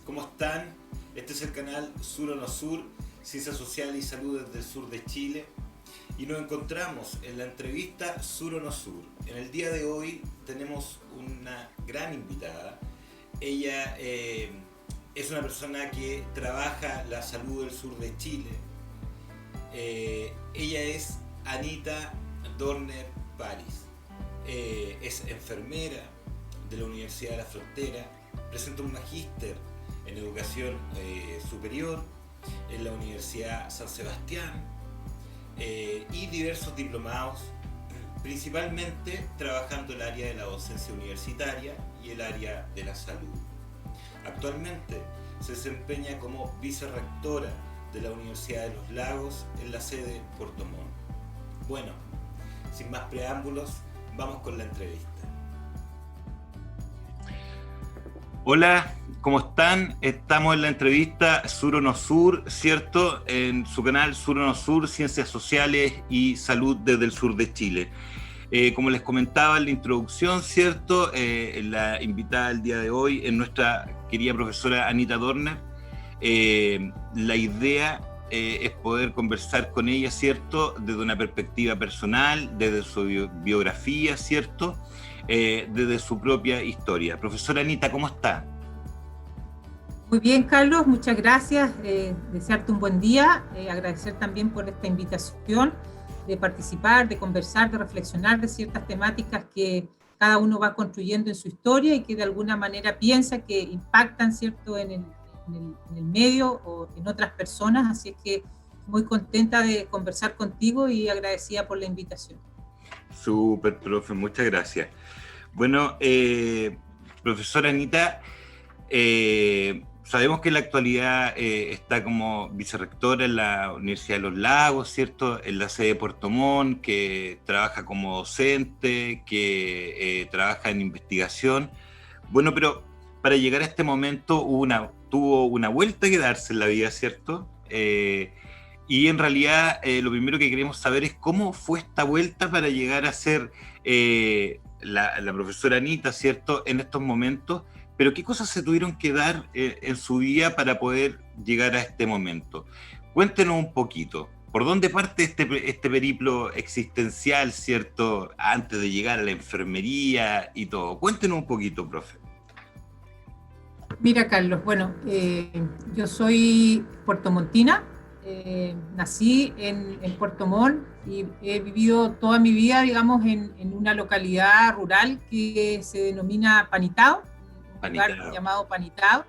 ¿Cómo están? Este es el canal Sur o No Sur, Ciencias Sociales y Salud desde el sur de Chile. Y nos encontramos en la entrevista Sur o No Sur. En el día de hoy tenemos una gran invitada. Ella es una persona que trabaja la salud del sur de Chile. Ella es Anita Dorner París. Es enfermera de la Universidad de la Frontera, presenta un magíster en educación superior en la Universidad San Sebastián y diversos diplomados, principalmente trabajando el área de la docencia universitaria y el área de la salud. Actualmente se desempeña como vicerrectora de la Universidad de los Lagos en la sede Puerto Montt. Bueno, sin más preámbulos, vamos con la entrevista. Hola, ¿cómo están? Estamos en la entrevista Sur o No Sur, ¿cierto? En su canal Sur o No Sur, Ciencias Sociales y Salud desde el sur de Chile. Como les comentaba en la introducción, ¿cierto? La invitada del día de hoy es nuestra querida profesora Anita Dorner. La idea es poder conversar con ella, ¿cierto? Desde una perspectiva personal, desde su biografía, ¿cierto? Desde su propia historia. Profesora Anita, ¿cómo está? Muy bien, Carlos, muchas gracias. Desearte un buen día, agradecer también por esta invitación de participar, de conversar, de reflexionar de ciertas temáticas que cada uno va construyendo en su historia y que de alguna manera piensa que impactan, ¿cierto?, en el medio o en otras personas. Así es que muy contenta de conversar contigo y agradecida por la invitación. Súper, profe, muchas gracias. Bueno, profesora Anita, sabemos que en la actualidad está como vicerrectora en la Universidad de los Lagos, ¿cierto? En la sede de Puerto Montt, que trabaja como docente, que trabaja en investigación. Bueno, pero para llegar a este momento tuvo una vuelta que darse en la vida, ¿cierto? Y en realidad lo primero que queremos saber es cómo fue esta vuelta para llegar a ser la profesora Anita, ¿cierto? En estos momentos, pero qué cosas se tuvieron que dar en su vida para poder llegar a este momento. Cuéntenos un poquito, ¿por dónde parte este periplo existencial, ¿cierto? Antes de llegar a la enfermería y todo. Cuéntenos un poquito, profe. Mira, Carlos, bueno, yo soy puertomontina. Nací en Puerto Montt y he vivido toda mi vida, digamos, en una localidad rural que se denomina Panitao, un lugar llamado Panitao,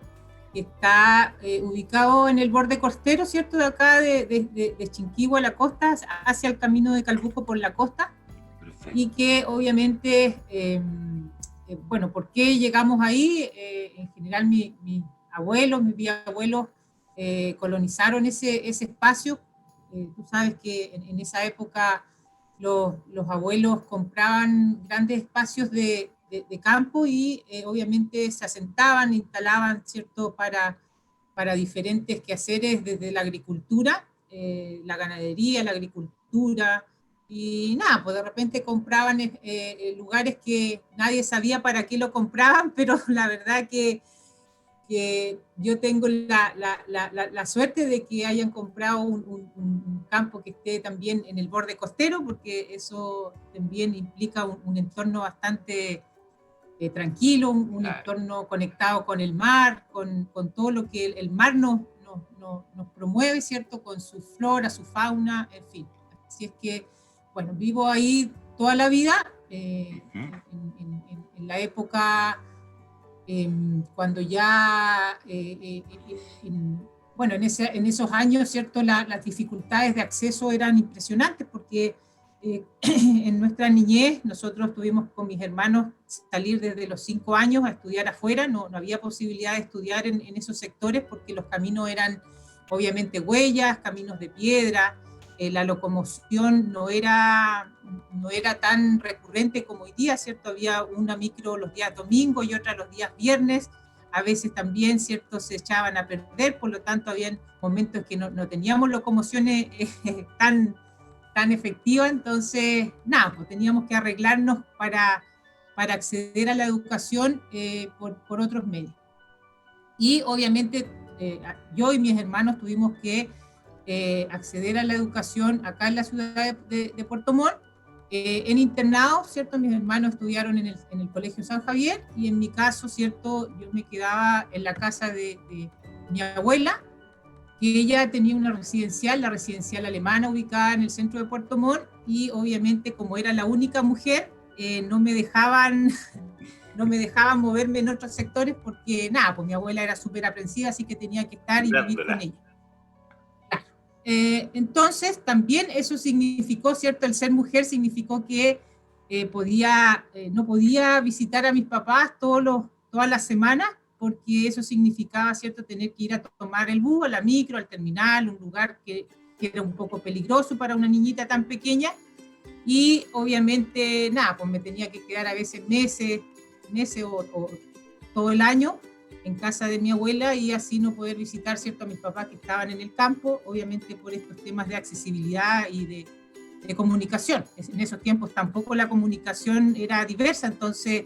que está ubicado en el borde costero, ¿cierto?, de acá de Chinquihue a la costa, hacia el camino de Calbuco por la costa. Perfecto. Y que obviamente, bueno, ¿por qué llegamos ahí? En general mis abuelos, mis bisabuelos, colonizaron ese espacio. Tú sabes que en esa época los abuelos compraban grandes espacios de campo y obviamente se asentaban, instalaban, ¿cierto?, para diferentes quehaceres desde la agricultura, la ganadería, la agricultura, y nada, pues de repente compraban lugares que nadie sabía para qué lo compraban, pero la verdad que yo tengo la suerte de que hayan comprado un campo que esté también en el borde costero, porque eso también implica un entorno bastante tranquilo, un entorno conectado con el mar, con todo lo que el mar nos promueve, ¿cierto? Con su flora, su fauna, en fin. Así es que, bueno, vivo ahí toda la vida, en la época... cuando ya, bueno, en esos años, ¿cierto?, las dificultades de acceso eran impresionantes porque en nuestra niñez nosotros tuvimos con mis hermanos salir desde los 5 años a estudiar afuera. No había posibilidad de estudiar en esos sectores porque los caminos eran obviamente huellas, caminos de piedra. La locomoción no era tan recurrente como hoy día, ¿cierto? Había una micro los días domingos y otra los días viernes. A veces también, ¿cierto?, se echaban a perder, por lo tanto habían momentos que no teníamos locomociones tan efectivas. Entonces, nada, pues teníamos que arreglarnos para acceder a la educación por otros medios. Y obviamente yo y mis hermanos tuvimos que acceder a la educación acá en la ciudad de Puerto Montt, en internado, ¿cierto? Mis hermanos estudiaron en el Colegio San Javier y en mi caso, ¿cierto? Yo me quedaba en la casa de mi abuela, que ella tenía una residencial, la residencial alemana ubicada en el centro de Puerto Montt, y obviamente como era la única mujer, no me dejaban moverme en otros sectores porque nada, pues mi abuela era súper aprensiva, así que tenía que estar y vivir con ella. Entonces también eso significó, ¿cierto? El ser mujer significó que no podía visitar a mis papás todas las semanas, porque eso significaba, ¿cierto?, tener que ir a tomar el bus, a la micro, al terminal, un lugar que era un poco peligroso para una niñita tan pequeña, y obviamente, nada, pues me tenía que quedar a veces meses o todo el año en casa de mi abuela y así no poder visitar, ¿cierto?, a mis papás que estaban en el campo, obviamente por estos temas de accesibilidad y de comunicación. En esos tiempos tampoco la comunicación era diversa, entonces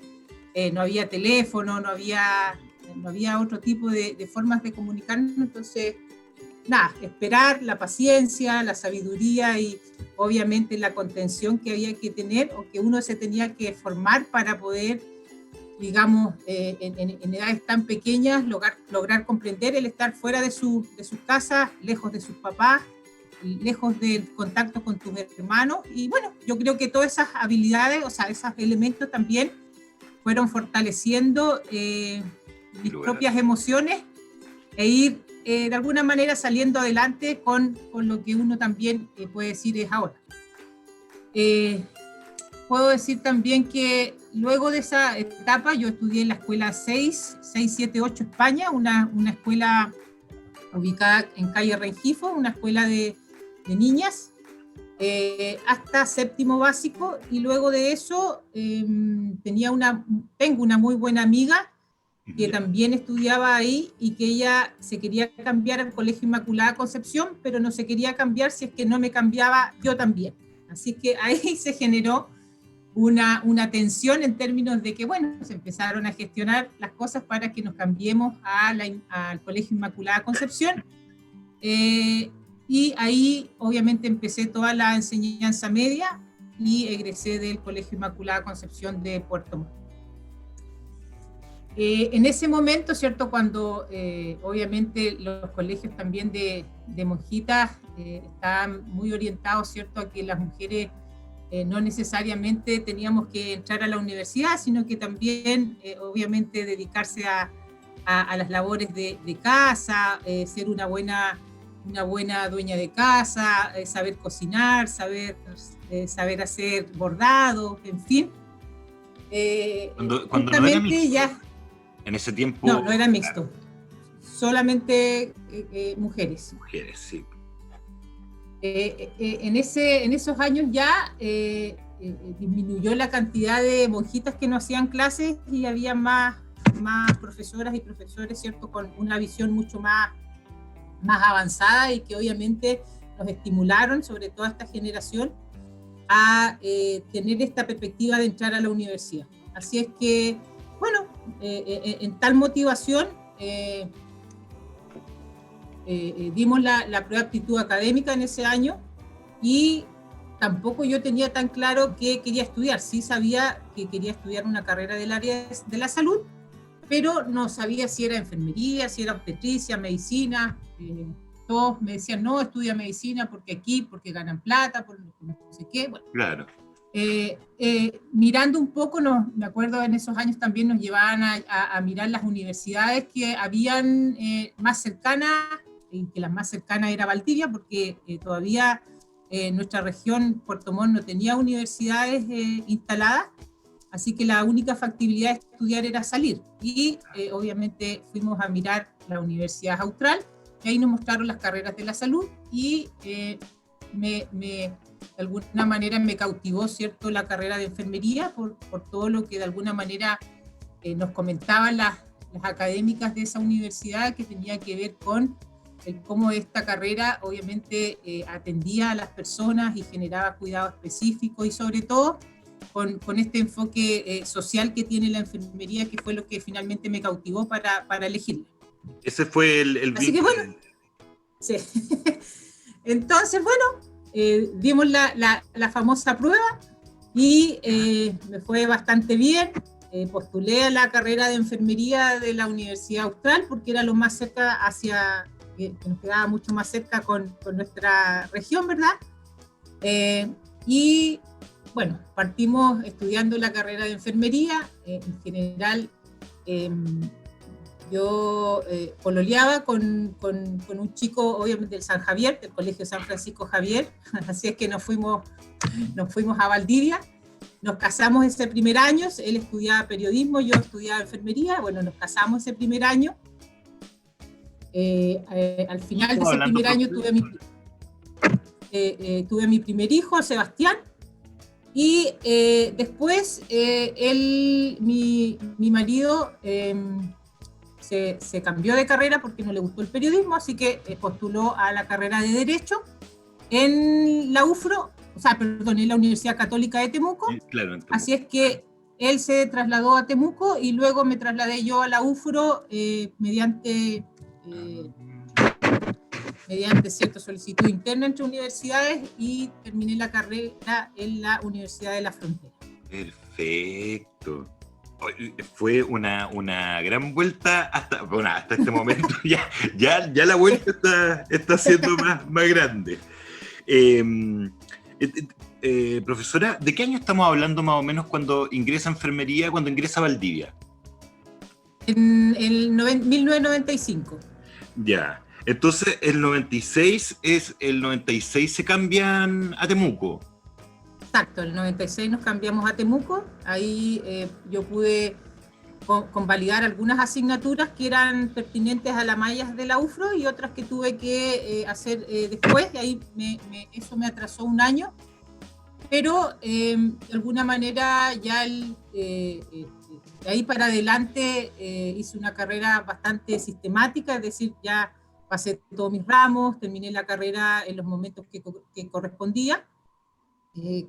no había teléfono, no había otro tipo de formas de comunicarnos, entonces nada, esperar, la paciencia, la sabiduría y obviamente la contención que había que tener o que uno se tenía que formar para poder, digamos, en edades tan pequeñas, lograr comprender el estar fuera de sus casas, lejos de sus papás, lejos del contacto con tus hermanos. Y bueno, yo creo que todas esas habilidades, o sea, esos elementos también fueron fortaleciendo mis propias emociones e ir de alguna manera saliendo adelante con lo que uno también puede decir es ahora. Puedo decir también que luego de esa etapa yo estudié en la escuela 678 España, una escuela ubicada en calle Rengifo, una escuela de niñas, hasta séptimo básico, y luego de eso tengo una muy buena amiga que también estudiaba ahí y que ella se quería cambiar al Colegio Inmaculada Concepción, pero no se quería cambiar si es que no me cambiaba yo también. Así que ahí se generó una tensión en términos de que, bueno, se empezaron a gestionar las cosas para que nos cambiemos al Colegio Inmaculada Concepción. Y ahí obviamente empecé toda la enseñanza media y egresé del Colegio Inmaculada Concepción de Puerto Montt. En ese momento, ¿cierto?, cuando obviamente los colegios también de monjitas estaban muy orientados, ¿cierto?, a que las mujeres no necesariamente teníamos que entrar a la universidad, sino que también obviamente dedicarse a las labores de casa, ser una buena dueña de casa, saber cocinar, saber hacer bordados, en fin. Cuando no era mixto, ya, en ese tiempo... No era mixto, solamente mujeres. Mujeres, sí. En esos años ya disminuyó la cantidad de monjitas que no hacían clases y había más profesoras y profesores, ¿cierto?, con una visión mucho más avanzada y que obviamente nos estimularon, sobre todo a esta generación, a tener esta perspectiva de entrar a la universidad. Así es que, bueno, en tal motivación dimos la prueba de aptitud académica en ese año y tampoco yo tenía tan claro qué quería estudiar. Sí sabía que quería estudiar una carrera del área de la salud, pero no sabía si era enfermería, si era obstetricia, medicina. Todos me decían, no, estudia medicina porque ganan plata, por no sé qué. Bueno, claro. Mirando un poco, me acuerdo en esos años también nos llevaban a mirar las universidades que habían más cercanas, y que las más cercanas era Valdivia, porque todavía nuestra región, Puerto Montt, no tenía universidades instaladas, así que la única factibilidad de estudiar era salir. Y obviamente fuimos a mirar la Universidad Austral, y ahí nos mostraron las carreras de la salud, y de alguna manera me cautivó, ¿cierto?, la carrera de enfermería por todo lo que de alguna manera nos comentaban las académicas de esa universidad, que tenía que ver con cómo esta carrera obviamente atendía a las personas y generaba cuidado específico, y sobre todo con este enfoque social que tiene la enfermería, que fue lo que finalmente me cautivó para elegirla. Ese fue el Así que bueno, sí. Entonces, bueno, dimos la famosa prueba y me fue bastante bien. Postulé a la carrera de enfermería de la Universidad Austral porque era lo más cerca que nos quedaba mucho más cerca con nuestra región, ¿verdad? Y bueno, partimos estudiando la carrera de enfermería. En general, yo pololeaba con un chico, obviamente, del San Javier, del Colegio San Francisco Javier, así es que nos fuimos a Valdivia, nos casamos ese primer año, él estudiaba periodismo, yo estudiaba enfermería, bueno, nos casamos ese primer año. Al final de ese primer año tuve mi primer hijo, Sebastián, y después mi marido se cambió de carrera porque no le gustó el periodismo, así que postuló a la carrera de Derecho en la UFRO, en la Universidad Católica de Temuco. Sí, claro, en Temuco. Así es que él se trasladó a Temuco y luego me trasladé yo a la UFRO mediante cierta solicitud interna entre universidades y terminé la carrera en la Universidad de la Frontera. Perfecto. Fue una gran vuelta hasta este momento. ya la vuelta está siendo más grande. Profesora, ¿de qué año estamos hablando más o menos cuando ingresa a enfermería, cuando ingresa a Valdivia? En el 1995. Ya. Entonces, el 96 se cambian a Temuco. Exacto, el 96 nos cambiamos a Temuco. Ahí yo pude convalidar algunas asignaturas que eran pertinentes a las mallas de la UFRO y otras que tuve que hacer después, y ahí eso me atrasó un año. Pero de alguna manera ya de ahí para adelante hice una carrera bastante sistemática, es decir, ya pasé todos mis ramos, terminé la carrera en los momentos que correspondía,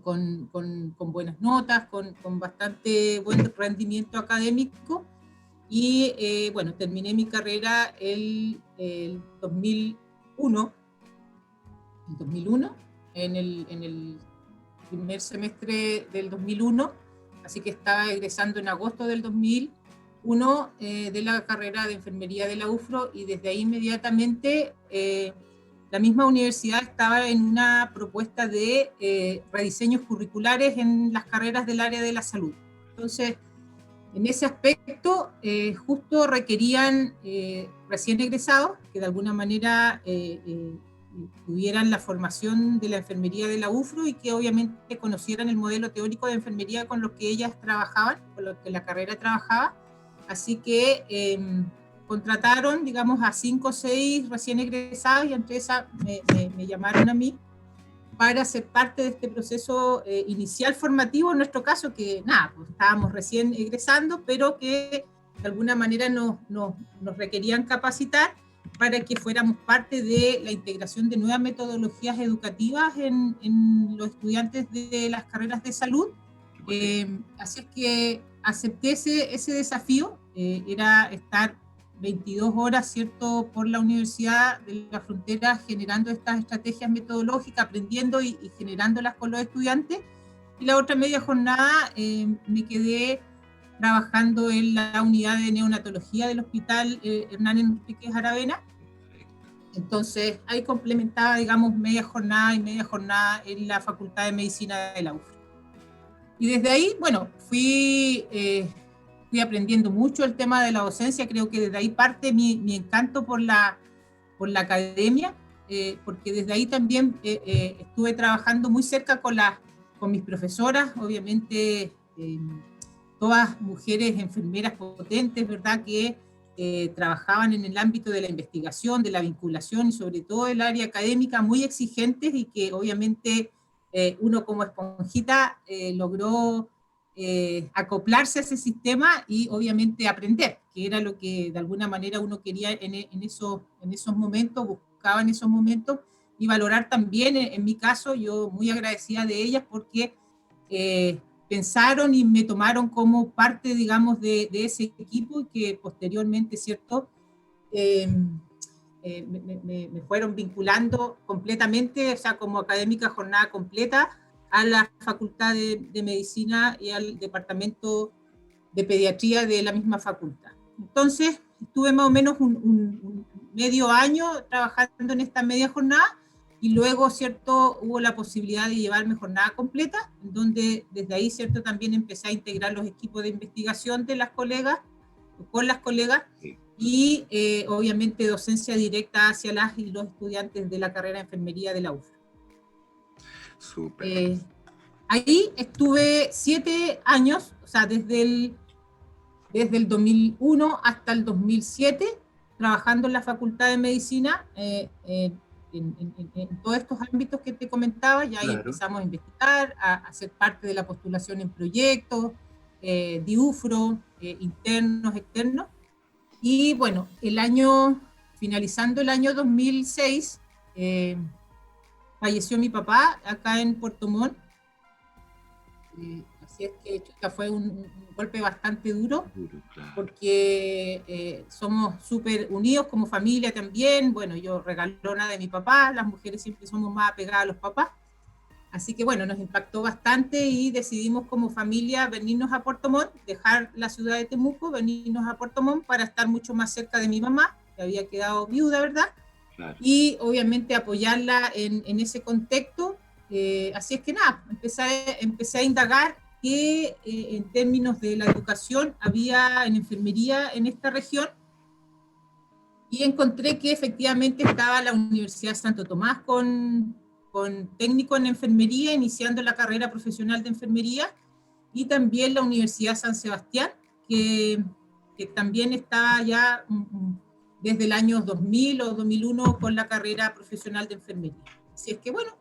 con buenas notas, con bastante buen rendimiento académico, y bueno, terminé mi carrera el 2001, en el primer semestre del 2001, así que estaba egresando en agosto del 2001 de la carrera de enfermería de la UFRO, y desde ahí inmediatamente la misma universidad estaba en una propuesta de rediseños curriculares en las carreras del área de la salud. Entonces, en ese aspecto, justo requerían recién egresados que de alguna manera tuvieran la formación de la enfermería de la UFRO y que obviamente conocieran el modelo teórico de enfermería con lo que ellas trabajaban, con lo que la carrera trabajaba. Así que contrataron, digamos, a 5 o 6 recién egresados, y entre esas me llamaron a mí para ser parte de este proceso inicial formativo, en nuestro caso, que nada, pues estábamos recién egresando, pero que de alguna manera nos requerían capacitar para que fuéramos parte de la integración de nuevas metodologías educativas en los estudiantes de las carreras de salud. Así es que acepté ese desafío, era estar 22 horas, ¿cierto?, por la Universidad de la Frontera generando estas estrategias metodológicas, aprendiendo y generándolas con los estudiantes. Y la otra media jornada me quedé trabajando en la unidad de neonatología del Hospital Hernán Enríquez Aravena. Entonces ahí complementaba, digamos, media jornada y media jornada en la Facultad de Medicina de la UFRO. Y desde ahí, bueno, fui aprendiendo mucho el tema de la docencia. Creo que desde ahí parte mi encanto por la academia, porque desde ahí también estuve trabajando muy cerca con mis profesoras, obviamente todas mujeres enfermeras potentes, ¿verdad?, que trabajaban en el ámbito de la investigación, de la vinculación y sobre todo el área académica, muy exigentes, y que obviamente uno como esponjita logró acoplarse a ese sistema y obviamente aprender, que era lo que de alguna manera uno quería en esos momentos, buscaba en esos momentos, y valorar también, en mi caso, yo muy agradecida de ellas porque pensaron y me tomaron como parte, digamos, de ese equipo, que posteriormente, ¿cierto?, me fueron vinculando completamente, o sea, como académica jornada completa, a la Facultad de Medicina y al Departamento de Pediatría de la misma facultad. Entonces, estuve más o menos un medio año trabajando en esta media jornada, y luego, ¿cierto?, hubo la posibilidad de llevarme jornada completa, donde desde ahí, ¿cierto?, también empecé a integrar los equipos de investigación de las colegas, con las colegas, y obviamente docencia directa hacia las y los estudiantes de la carrera de enfermería de la UFRA. Súper. Ahí estuve 7 años, o sea, desde el 2001 hasta el 2007, trabajando en la Facultad de Medicina, en todos estos ámbitos que te comentaba. Ya ahí empezamos a investigar, a ser parte de la postulación en proyectos, DIUFRO, internos, externos. Y bueno, finalizando el año 2006, falleció mi papá acá en Puerto Montt. Así es que fue un golpe bastante duro, claro. Porque somos súper unidos como familia también. Bueno, yo regalona de mi papá, las mujeres siempre somos más apegadas a los papás. Así que bueno, nos impactó bastante y decidimos como familia venirnos a Puerto Montt, dejar la ciudad de Temuco, venirnos a Puerto Montt para estar mucho más cerca de mi mamá, que había quedado viuda, ¿verdad? Claro. Y obviamente apoyarla en ese contexto. Así es que nada, empecé a indagar qué en términos de la educación había en enfermería en esta región, y encontré que efectivamente estaba la Universidad Santo Tomás con técnico en enfermería, iniciando la carrera profesional de enfermería, y también la Universidad San Sebastián, que también estaba ya desde el año 2000 o 2001 con la carrera profesional de enfermería. Así es que bueno,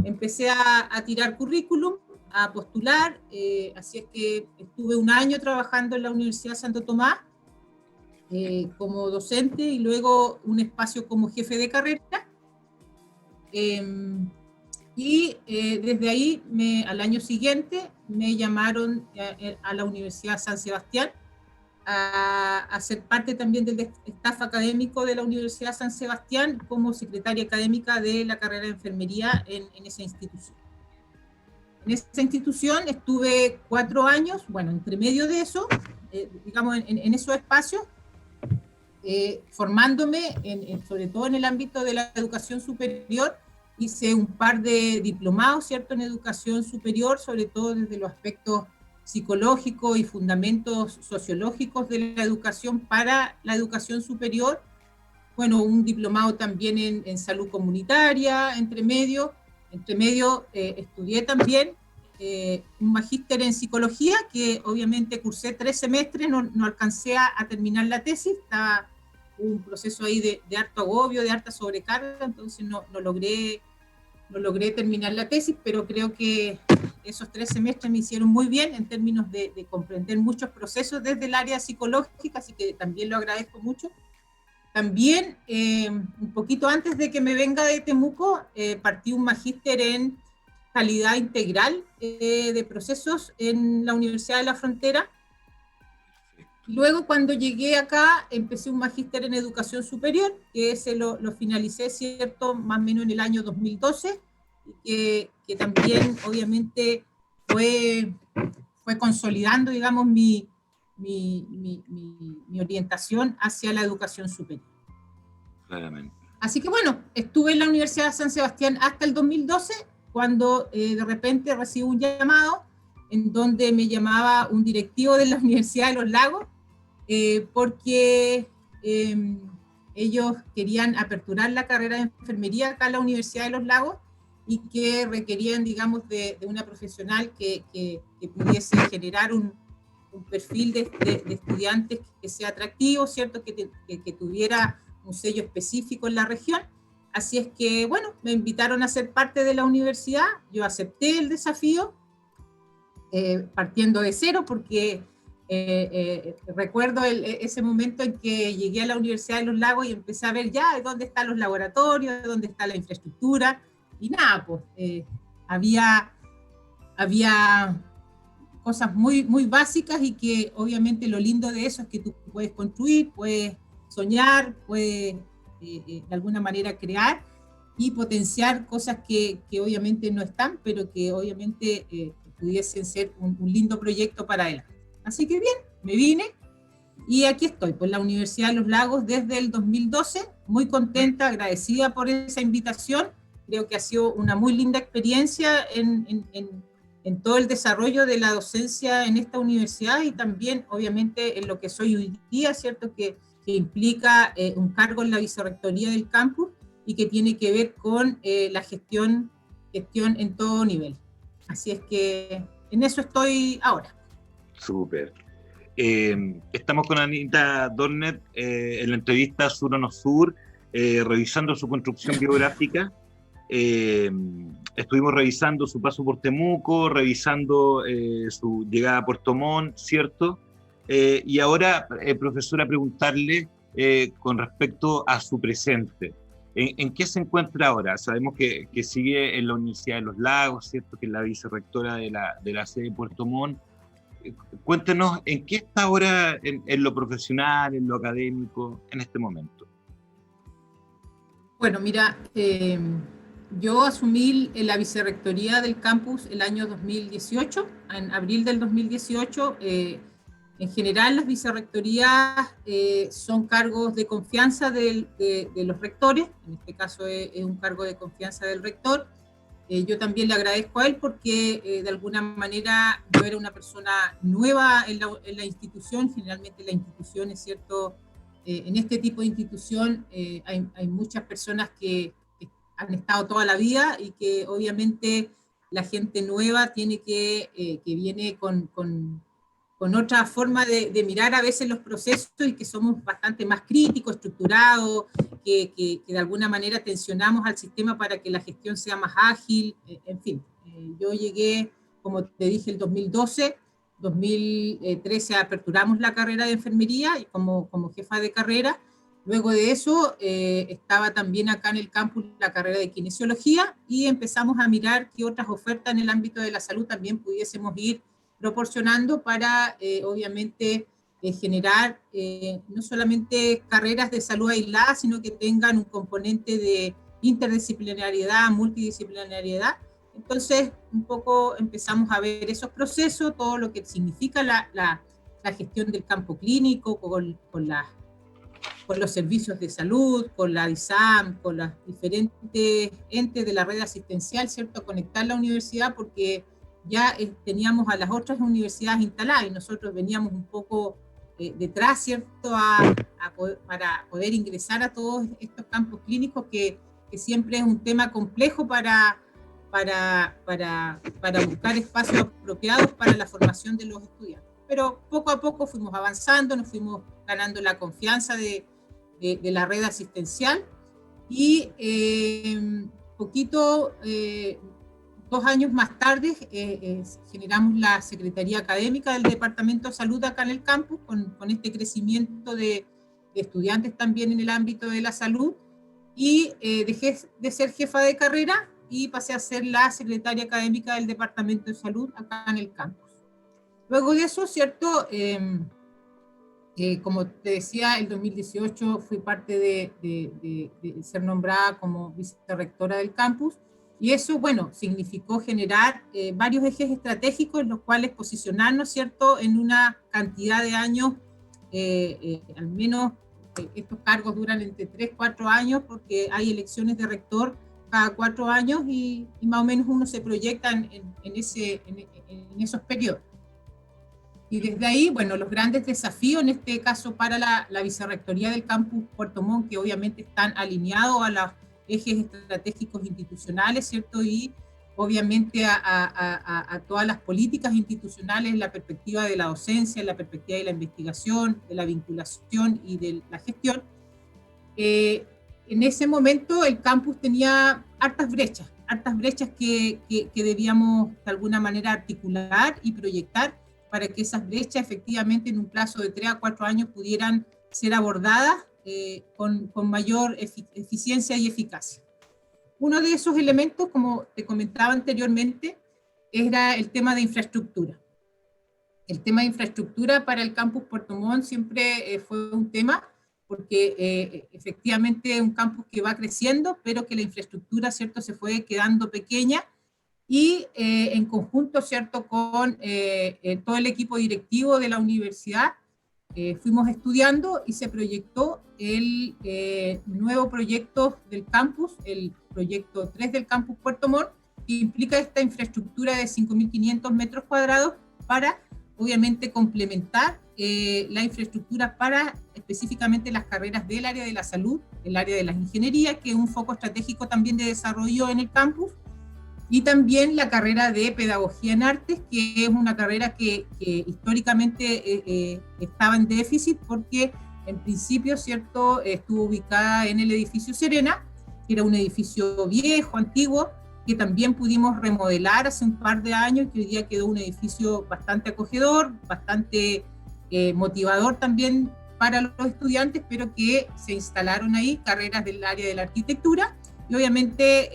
empecé a tirar currículum, a postular, así es que estuve un año trabajando en la Universidad Santo Tomás como docente, y luego un espacio como jefe de carrera. Y desde ahí, al año siguiente, me llamaron a la Universidad San Sebastián a ser parte también del staff académico de la Universidad San Sebastián como secretaria académica de la carrera de enfermería en esa institución. En esa institución estuve 4 años, bueno, entre medio de eso, digamos, en esos espacios, formándome, sobre todo en el ámbito de la educación superior. Hice un par de diplomados, ¿cierto?, en educación superior, sobre todo desde los aspectos psicológicos y fundamentos sociológicos de la educación para la educación superior. Bueno, un diplomado también en salud comunitaria, entre medio estudié también un magíster en psicología, que obviamente cursé 3 semestres, no alcancé a terminar la tesis, estaba un proceso ahí de harto agobio, de harta sobrecarga, entonces no logré terminar la tesis, pero creo que esos 3 semestres me hicieron muy bien en términos de comprender muchos procesos desde el área psicológica, así que también lo agradezco mucho. También, un poquito antes de que me venga de Temuco, partí un magíster en calidad integral de procesos en la Universidad de la Frontera. Luego, cuando llegué acá, empecé un magíster en educación superior, que ese lo finalicé, ¿cierto?, más o menos en el año 2012, que también, obviamente, fue consolidando, digamos, mi orientación hacia la educación superior. Claramente. Así que bueno, estuve en la Universidad de San Sebastián hasta el 2012, cuando de repente recibo un llamado en donde me llamaba un directivo de la Universidad de los Lagos, porque ellos querían aperturar la carrera de enfermería acá en la Universidad de los Lagos, y que requerían, digamos, de una profesional que pudiese generar un perfil de estudiantes que sea atractivo, ¿cierto?, que tuviera un sello específico en la región. Así es que, bueno, me invitaron a ser parte de la universidad, yo acepté el desafío, partiendo de cero, porque recuerdo ese momento en que llegué a la Universidad de los Lagos y empecé a ver ya dónde están los laboratorios, dónde está la infraestructura, y nada, pues había cosas muy, muy básicas, y que obviamente lo lindo de eso es que tú puedes construir, puedes soñar, puede de alguna manera crear y potenciar cosas que obviamente no están, pero que obviamente pudiesen ser un lindo proyecto para él. Así que bien, me vine y aquí estoy, por la Universidad de los Lagos desde el 2012, muy contenta, agradecida por esa invitación. Creo que ha sido una muy linda experiencia en todo el desarrollo de la docencia en esta universidad y también, obviamente, en lo que soy hoy día, ¿cierto? Que implica un cargo en la vicerrectoría del campus y que tiene que ver con la gestión en todo nivel. Así es que en eso estoy ahora. Súper. Estamos con Anita Dornet en la entrevista Sur o No Sur, revisando su construcción biográfica. Estuvimos revisando su paso por Temuco, revisando su llegada a Puerto Montt, ¿cierto? Y ahora, profesora, preguntarle con respecto a su presente. ¿En qué se encuentra ahora? Sabemos que sigue en la Universidad de los Lagos, ¿cierto? Que es la vicerrectora de la sede de Puerto Montt. Cuéntenos, ¿en qué está ahora en lo profesional, en lo académico, en este momento? Bueno, mira, yo asumí la vicerrectoría del campus el año 2018, en abril del 2018. En general, las vicerrectorías son cargos de confianza de los rectores, en este caso es un cargo de confianza del rector. Yo también le agradezco a él porque de alguna manera yo era una persona nueva en la institución. Generalmente la institución es cierto, en este tipo de institución hay muchas personas que han estado toda la vida y que obviamente la gente nueva tiene que viene con otra forma de mirar a veces los procesos y que somos bastante más críticos, estructurados, que de alguna manera tensionamos al sistema para que la gestión sea más ágil, en fin. Yo llegué, como te dije, el 2012, 2013 aperturamos la carrera de enfermería como jefa de carrera. Luego de eso estaba también acá en el campus la carrera de kinesiología y empezamos a mirar qué otras ofertas en el ámbito de la salud también pudiésemos ir proporcionando para, obviamente, generar no solamente carreras de salud aisladas, sino que tengan un componente de interdisciplinariedad, multidisciplinariedad. Entonces, un poco empezamos a ver esos procesos, todo lo que significa la gestión del campo clínico, con los servicios de salud, con la DISAM, con los diferentes entes de la red asistencial, ¿cierto? Conectar la universidad porque ya teníamos a las otras universidades instaladas y nosotros veníamos un poco detrás, ¿cierto? Para poder ingresar a todos estos campos clínicos que siempre es un tema complejo para buscar espacios apropiados para la formación de los estudiantes. Pero poco a poco fuimos avanzando, nos fuimos ganando la confianza de la red asistencial y poquito... 2 años más tarde generamos la Secretaría Académica del Departamento de Salud acá en el campus, con este crecimiento de estudiantes también en el ámbito de la salud, y dejé de ser jefa de carrera y pasé a ser la Secretaria Académica del Departamento de Salud acá en el campus. Luego de eso, ¿cierto? Como te decía, el 2018 fui parte de ser nombrada como vicerrectora del campus. Y eso, bueno, significó generar varios ejes estratégicos en los cuales posicionarnos, ¿cierto?, en una cantidad de años, al menos estos cargos duran entre 3 y 4 años, porque hay elecciones de rector cada 4 años y más o menos uno se proyecta en esos periodos. Y desde ahí, bueno, los grandes desafíos, en este caso para la vicerrectoría del campus Puerto Montt, que obviamente están alineados a los ejes estratégicos institucionales, ¿cierto? Y obviamente a todas las políticas institucionales en la perspectiva de la docencia, en la perspectiva de la investigación, de la vinculación y de la gestión. En ese momento el campus tenía hartas brechas que debíamos de alguna manera articular y proyectar para que esas brechas efectivamente en un plazo de 3 a 4 años pudieran ser abordadas con mayor eficiencia y eficacia. Uno de esos elementos, como te comentaba anteriormente, era el tema de infraestructura. El tema de infraestructura para el campus Puerto Montt siempre fue un tema porque efectivamente es un campus que va creciendo, pero que la infraestructura, ¿cierto?, se fue quedando pequeña, y en conjunto, ¿cierto?, con todo el equipo directivo de la universidad, fuimos estudiando y se proyectó el nuevo proyecto del campus, el proyecto 3 del campus Puerto Montt, que implica esta infraestructura de 5.500 metros cuadrados para, obviamente, complementar la infraestructura para específicamente las carreras del área de la salud, el área de la ingeniería, que es un foco estratégico también de desarrollo en el campus, y también la carrera de Pedagogía en Artes, que es una carrera que históricamente estaba en déficit porque en principio, ¿cierto?, estuvo ubicada en el edificio Serena, que era un edificio viejo, antiguo, que también pudimos remodelar hace un par de años, que hoy día quedó un edificio bastante acogedor, bastante motivador también para los estudiantes, pero que se instalaron ahí carreras del área de la arquitectura, y obviamente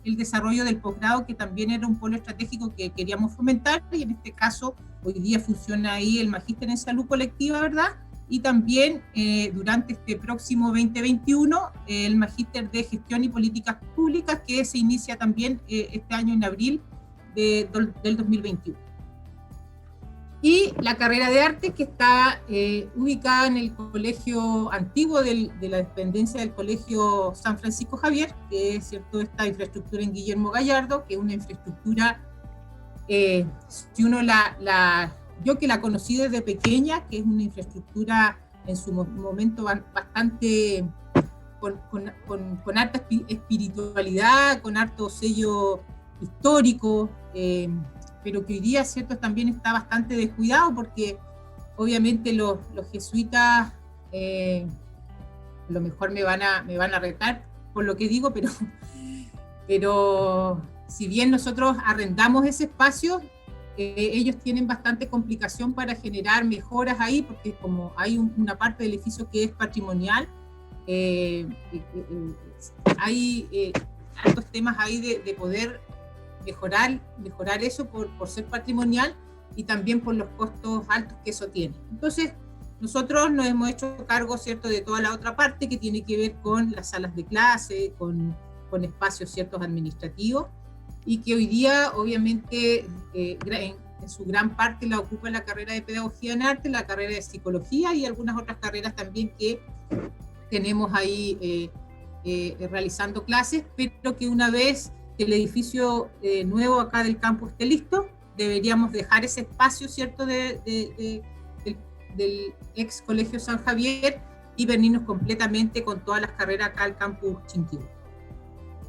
el desarrollo del posgrado, que también era un polo estratégico que queríamos fomentar, y en este caso hoy día funciona ahí el Magíster en Salud Colectiva, ¿verdad? Y también durante este próximo 2021 el Magíster de Gestión y Políticas Públicas, que se inicia también este año en abril del 2021. Y la carrera de arte, que está ubicada en el colegio antiguo de la dependencia del colegio San Francisco Javier, que es, ¿cierto?, esta infraestructura en Guillermo Gallardo, que es una infraestructura, si uno yo que la conocí desde pequeña, que es una infraestructura en su momento bastante con harta espiritualidad, con harto sello histórico, pero que hoy día, ¿cierto?, también está bastante descuidado, porque obviamente los jesuitas, a lo mejor me van a retar por lo que digo, pero si bien nosotros arrendamos ese espacio, ellos tienen bastante complicación para generar mejoras ahí, porque como hay una parte del edificio que es patrimonial, hay altos temas ahí de poder mejorar eso por ser patrimonial, y también por los costos altos que eso tiene. Entonces, nosotros nos hemos hecho cargo, ¿cierto?, de toda la otra parte que tiene que ver con las salas de clase, con espacios ciertos administrativos, y que hoy día, obviamente, en su gran parte la ocupa la carrera de Pedagogía en Arte, la carrera de Psicología y algunas otras carreras también que tenemos ahí realizando clases, pero que una vez que el edificio nuevo acá del campus esté listo, deberíamos dejar ese espacio, ¿cierto?, del ex Colegio San Javier, y venirnos completamente con todas las carreras acá al campus Chinquihue.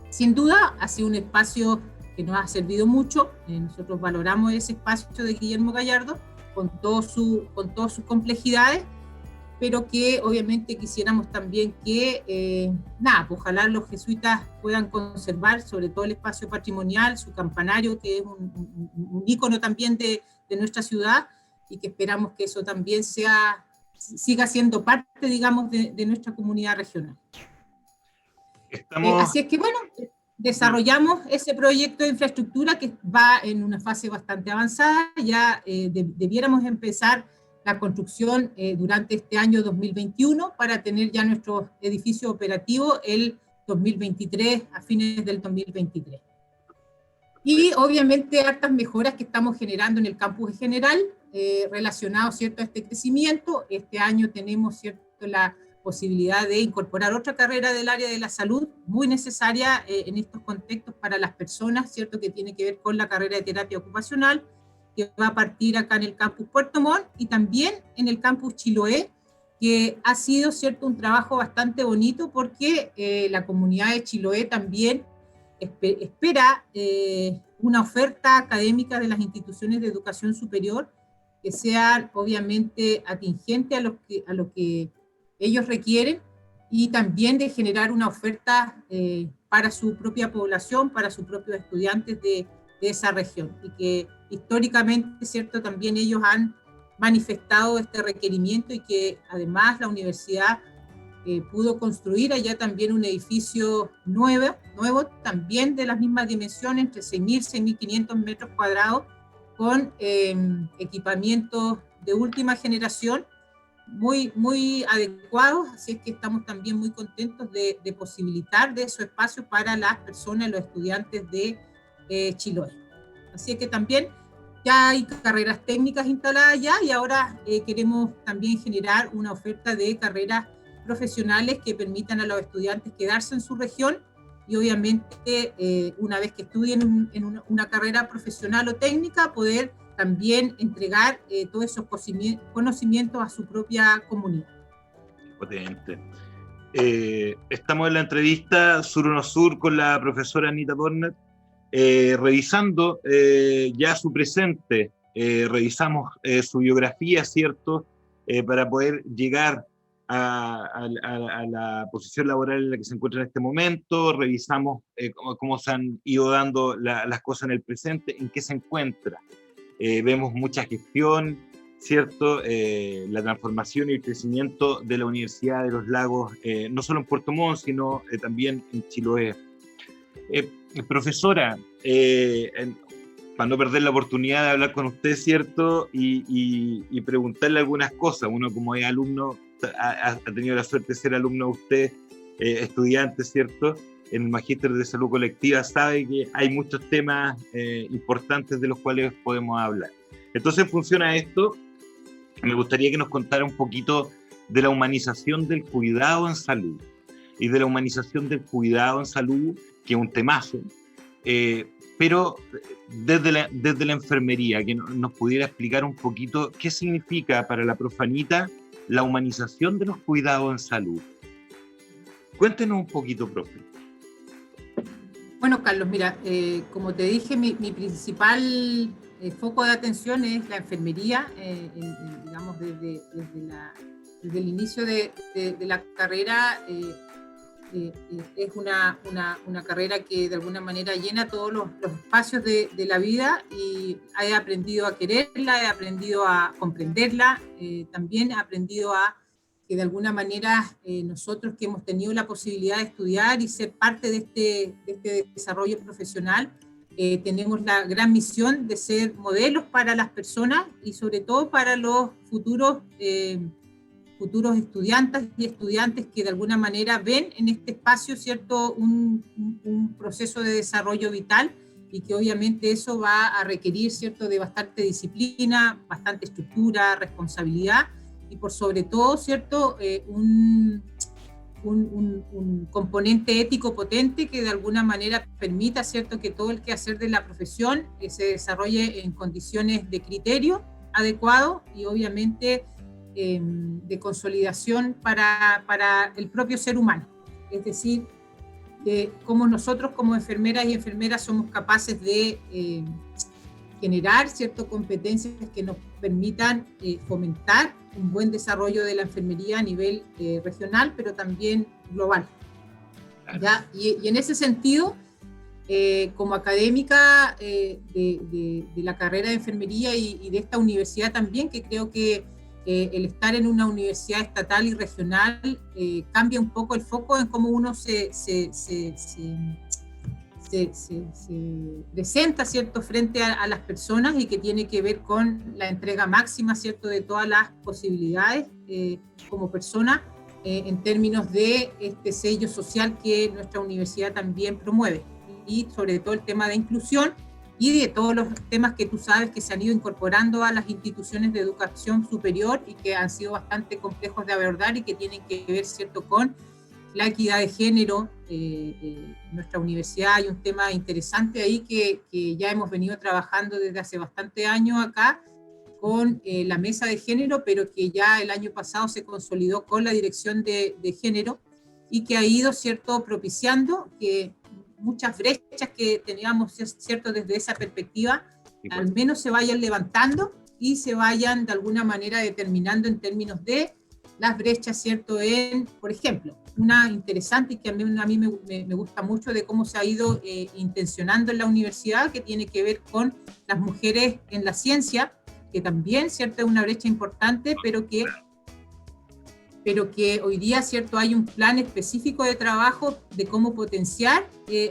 Sin duda, ha sido un espacio que nos ha servido mucho. Nosotros valoramos ese espacio de Guillermo Gallardo con todas sus complejidades, pero que obviamente quisiéramos también que, ojalá los jesuitas puedan conservar sobre todo el espacio patrimonial, su campanario, que es un ícono también de nuestra ciudad, y que esperamos que eso también siga siendo parte, digamos, de nuestra comunidad regional. Así es que, bueno, desarrollamos ese proyecto de infraestructura que va en una fase bastante avanzada. Ya debiéramos empezar la construcción durante este año 2021 para tener ya nuestro edificio operativo el 2023, a fines del 2023. Y obviamente hartas mejoras que estamos generando en el campus en general, relacionados, ¿cierto?, a este crecimiento. Este año tenemos, ¿cierto?, la posibilidad de incorporar otra carrera del área de la salud, muy necesaria en estos contextos para las personas, ¿cierto?, que tiene que ver con la carrera de terapia ocupacional, que va a partir acá en el campus Puerto Montt, y también en el campus Chiloé, que ha sido, ¿cierto?, un trabajo bastante bonito, porque la comunidad de Chiloé también espera una oferta académica de las instituciones de educación superior que sea obviamente atingente a lo que ellos requieren, y también de generar una oferta para su propia población, para sus propios estudiantes de esa región, y que históricamente, ¿cierto?, también ellos han manifestado este requerimiento, y que además la universidad pudo construir allá también un edificio nuevo, también de las mismas dimensiones, entre 6.000 y 6.500 metros cuadrados, con equipamientos de última generación, muy adecuados, así es que estamos también muy contentos de posibilitar de esos espacios para las personas, los estudiantes de Chiloé. Así es que también ya hay carreras técnicas instaladas ya, y ahora queremos también generar una oferta de carreras profesionales que permitan a los estudiantes quedarse en su región y obviamente una vez que estudien en una carrera profesional o técnica, poder también entregar todos esos conocimientos a su propia comunidad. Potente. Estamos en la entrevista Sur Uno Sur con la profesora Anita Dorner, revisando ya su presente, revisamos su biografía, ¿cierto? Para poder llegar a la posición laboral en la que se encuentra en este momento, revisamos cómo se han ido dando las cosas en el presente, en qué se encuentra. Vemos mucha gestión, ¿cierto? La transformación y el crecimiento de la Universidad de los Lagos, no solo en Puerto Montt, sino también en Chiloé. Profesora, para no perder la oportunidad de hablar con usted, ¿cierto? Y preguntarle algunas cosas. Uno como es alumno, ha tenido la suerte de ser alumno de usted, estudiante, ¿cierto? En el Magíster de Salud Colectiva, sabe que hay muchos temas importantes de los cuales podemos hablar. Entonces, en función a esto, me gustaría que nos contara un poquito de la humanización del cuidado en salud y de la humanización del cuidado en salud, que es un temazo, pero desde la enfermería, que nos pudiera explicar un poquito qué significa para la profe Anita la humanización de los cuidados en salud. Cuéntenos un poquito, profe. Bueno, Carlos, mira, como te dije, mi principal foco de atención es la enfermería, digamos, desde el inicio de la carrera. Es una carrera que de alguna manera llena todos los espacios de la vida, y he aprendido a quererla, he aprendido a comprenderla, también he aprendido a que de alguna manera nosotros que hemos tenido la posibilidad de estudiar y ser parte de este desarrollo profesional, tenemos la gran misión de ser modelos para las personas y sobre todo para los futuros estudiantes y estudiantes que de alguna manera ven en este espacio, ¿cierto?, un proceso de desarrollo vital, y que obviamente eso va a requerir, ¿cierto?, de bastante disciplina, bastante estructura, responsabilidad, y por sobre todo, ¿cierto?, un componente ético potente que de alguna manera permita, ¿cierto?, que todo el quehacer de la profesión se desarrolle en condiciones de criterio adecuado y obviamente de consolidación para el propio ser humano. Es decir, de cómo nosotros como enfermeras y enfermeras somos capaces de generar ciertas competencias que nos permitan fomentar un buen desarrollo de la enfermería a nivel regional, pero también global. ¿Ya? Y en ese sentido, como académica de la carrera de enfermería y de esta universidad también, que creo que el estar en una universidad estatal y regional cambia un poco el foco en cómo uno se presenta, ¿cierto?, frente a las personas, y que tiene que ver con la entrega máxima, ¿cierto?, de todas las posibilidades como persona en términos de este sello social que nuestra universidad también promueve, y sobre todo el tema de inclusión y de todos los temas que tú sabes que se han ido incorporando a las instituciones de educación superior y que han sido bastante complejos de abordar y que tienen que ver, ¿cierto?, con la equidad de género. En nuestra universidad hay un tema interesante ahí que ya hemos venido trabajando desde hace bastante años acá con la mesa de género, pero que ya el año pasado se consolidó con la dirección de género, y que ha ido, ¿cierto?, propiciando que muchas brechas que teníamos, ¿cierto?, desde esa perspectiva, al menos se vayan levantando y se vayan de alguna manera determinando en términos de las brechas, ¿cierto?, por ejemplo, una interesante y que a mí me gusta mucho de cómo se ha ido intencionando en la universidad, que tiene que ver con las mujeres en la ciencia, que también, ¿cierto?, es una brecha importante, pero que hoy día, ¿cierto?, hay un plan específico de trabajo de cómo potenciar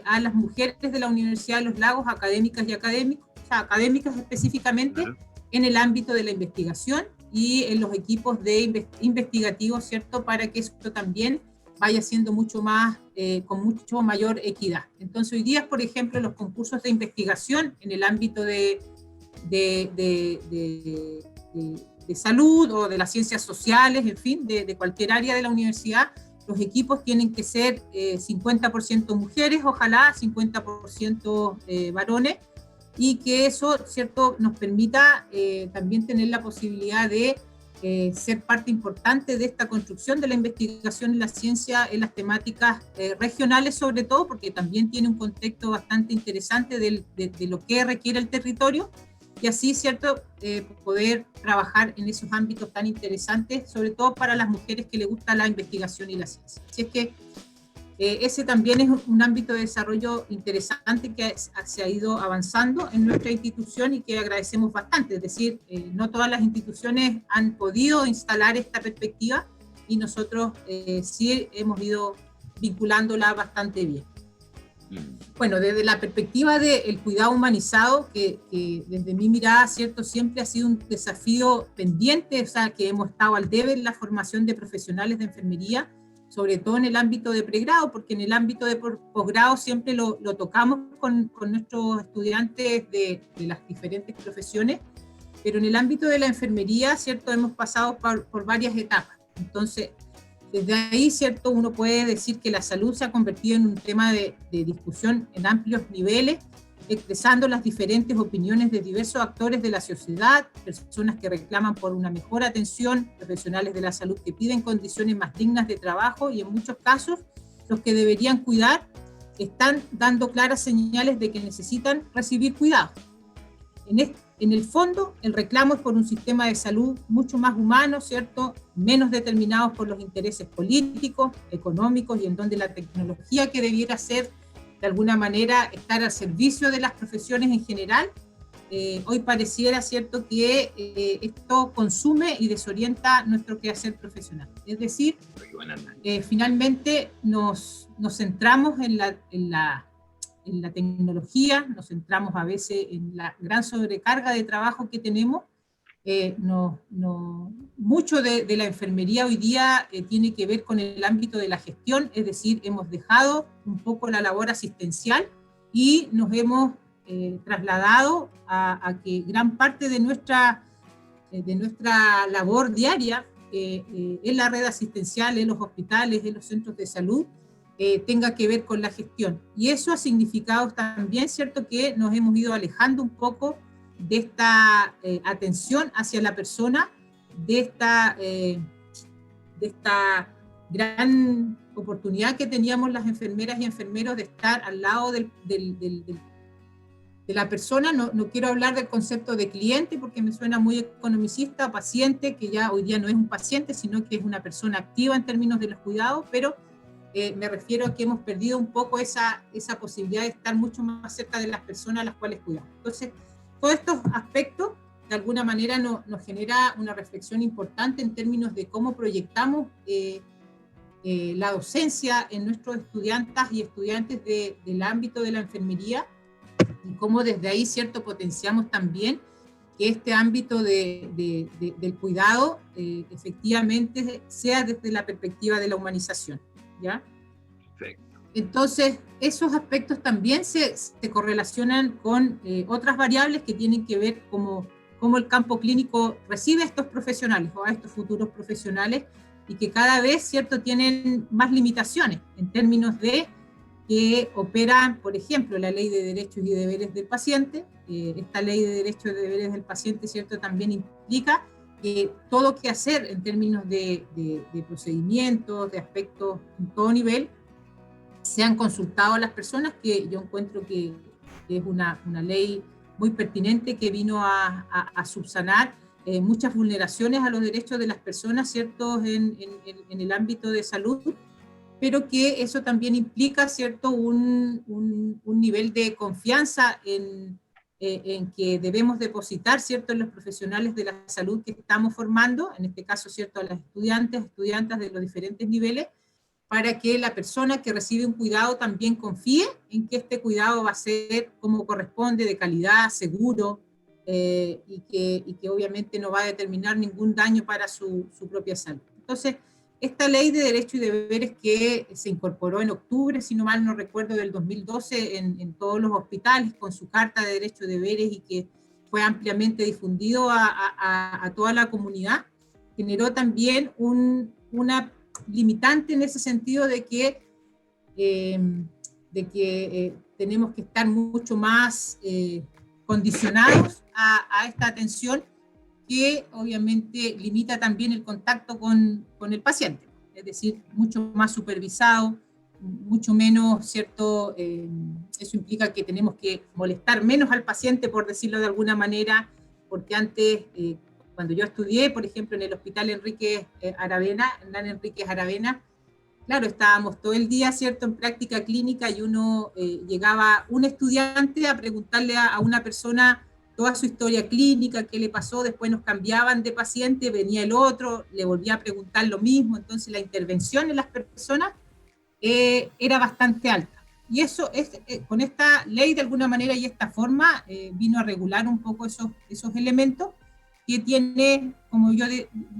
a las mujeres de la Universidad de los Lagos, académicas y académicas específicamente, en el ámbito de la investigación y en los equipos de investigativos, ¿cierto? Para que esto también vaya siendo mucho más, con mucho mayor equidad. Entonces hoy día, por ejemplo, los concursos de investigación en el ámbito de salud o de las ciencias sociales, en fin, de cualquier área de la universidad, los equipos tienen que ser 50% mujeres, ojalá 50% varones, y que eso, ¿cierto?, nos permita también tener la posibilidad de ser parte importante de esta construcción de la investigación en la ciencia, en las temáticas regionales sobre todo, porque también tiene un contexto bastante interesante de lo que requiere el territorio, y así, ¿cierto?, poder trabajar en esos ámbitos tan interesantes, sobre todo para las mujeres que les gusta la investigación y la ciencia. Así es que ese también es un ámbito de desarrollo interesante que se ha ido avanzando en nuestra institución y que agradecemos bastante. Es decir, no todas las instituciones han podido instalar esta perspectiva y nosotros sí hemos ido vinculándola bastante bien. Bueno, desde la perspectiva del cuidado humanizado, que desde mi mirada, ¿cierto?, siempre ha sido un desafío pendiente, o sea, que hemos estado al debe en la formación de profesionales de enfermería, sobre todo en el ámbito de pregrado, porque en el ámbito de posgrado siempre lo tocamos con nuestros estudiantes de las diferentes profesiones, pero en el ámbito de la enfermería, ¿cierto?, hemos pasado por varias etapas. Entonces, desde ahí, ¿cierto?, uno puede decir que la salud se ha convertido en un tema de discusión en amplios niveles, expresando las diferentes opiniones de diversos actores de la sociedad, personas que reclaman por una mejor atención, profesionales de la salud que piden condiciones más dignas de trabajo y en muchos casos los que deberían cuidar están dando claras señales de que necesitan recibir cuidado. En el fondo, el reclamo es por un sistema de salud mucho más humano, ¿cierto?, menos determinados por los intereses políticos, económicos y en donde la tecnología que debiera ser de alguna manera estar al servicio de las profesiones en general, hoy pareciera, ¿cierto?, que esto consume y desorienta nuestro quehacer profesional. Es decir, finalmente nos centramos en la tecnología, nos centramos a veces en la gran sobrecarga de trabajo que tenemos. Mucho de la enfermería hoy día tiene que ver con el ámbito de la gestión, es decir, hemos dejado un poco la labor asistencial y nos hemos trasladado a que gran parte de nuestra labor diaria en la red asistencial, en los hospitales, en los centros de salud, tenga que ver con la gestión. Y eso ha significado también, ¿cierto?, que nos hemos ido alejando un poco de esta atención hacia la persona, de esta gran oportunidad que teníamos las enfermeras y enfermeros de estar al lado de la persona. No quiero hablar del concepto de cliente porque me suena muy economicista, paciente, que ya hoy día no es un paciente, sino que es una persona activa en términos de los cuidados, pero me refiero a que hemos perdido un poco esa posibilidad de estar mucho más cerca de las personas a las cuales cuidamos. Entonces, todos estos aspectos, de alguna manera, nos genera una reflexión importante en términos de cómo proyectamos la docencia en nuestros estudiantas y estudiantes del ámbito de la enfermería, y cómo desde ahí, ¿cierto?, potenciamos también que este ámbito del cuidado efectivamente sea desde la perspectiva de la humanización, ¿ya? Perfecto. Entonces, esos aspectos también se correlacionan con otras variables que tienen que ver cómo el campo clínico recibe a estos profesionales o a estos futuros profesionales, y que cada vez, ¿cierto?, tienen más limitaciones en términos de que operan, por ejemplo, la Ley de Derechos y Deberes del Paciente. Esta Ley de Derechos y Deberes del Paciente, ¿cierto?, también implica que todo que hacer en términos de procedimientos, de aspectos en todo nivel, sean consultados a las personas, que yo encuentro que es una ley muy pertinente que vino a subsanar muchas vulneraciones a los derechos de las personas, ¿cierto?, en el ámbito de salud, pero que eso también implica, ¿cierto?, un nivel de confianza en que debemos depositar, ¿cierto?, en los profesionales de la salud que estamos formando, en este caso, ¿cierto?, a las estudiantes de los diferentes niveles, para que la persona que recibe un cuidado también confíe en que este cuidado va a ser como corresponde, de calidad, seguro, y que obviamente no va a determinar ningún daño para su propia salud. Entonces, esta ley de derechos y deberes que se incorporó en octubre, si no mal no recuerdo, del 2012 en todos los hospitales con su carta de derechos y deberes y que fue ampliamente difundido a toda la comunidad, generó también una limitante en ese sentido de que tenemos que estar mucho más condicionados a esta atención que obviamente limita también el contacto con el paciente, es decir, mucho más supervisado, mucho menos, ¿cierto? Eso implica que tenemos que molestar menos al paciente, por decirlo de alguna manera, porque antes, cuando yo estudié, por ejemplo, en el Hospital Enríquez Aravena, claro, estábamos todo el día, ¿cierto?, en práctica clínica y uno llegaba un estudiante a preguntarle a una persona toda su historia clínica, qué le pasó, después nos cambiaban de paciente, venía el otro, le volvía a preguntar lo mismo, entonces la intervención en las personas era bastante alta. Y eso con esta ley de alguna manera y esta forma vino a regular un poco esos elementos que tiene, como yo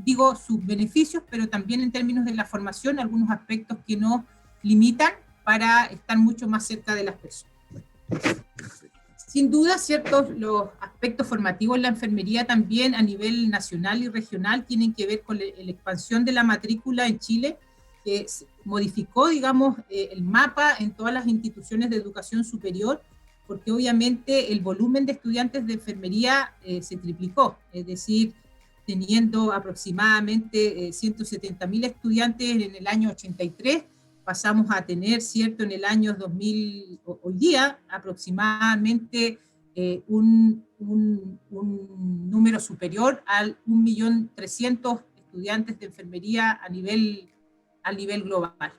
digo, sus beneficios, pero también en términos de la formación, algunos aspectos que nos limitan para estar mucho más cerca de las personas. Sin duda, ciertos los aspectos formativos en la enfermería también a nivel nacional y regional tienen que ver con la expansión de la matrícula en Chile, que modificó, digamos, el mapa en todas las instituciones de educación superior, porque obviamente el volumen de estudiantes de enfermería se triplicó, es decir, teniendo aproximadamente 170.000 estudiantes en el año 83, pasamos a tener, ¿cierto?, en el año 2000, hoy día, aproximadamente un número superior al 1.300.000 estudiantes de enfermería a nivel global.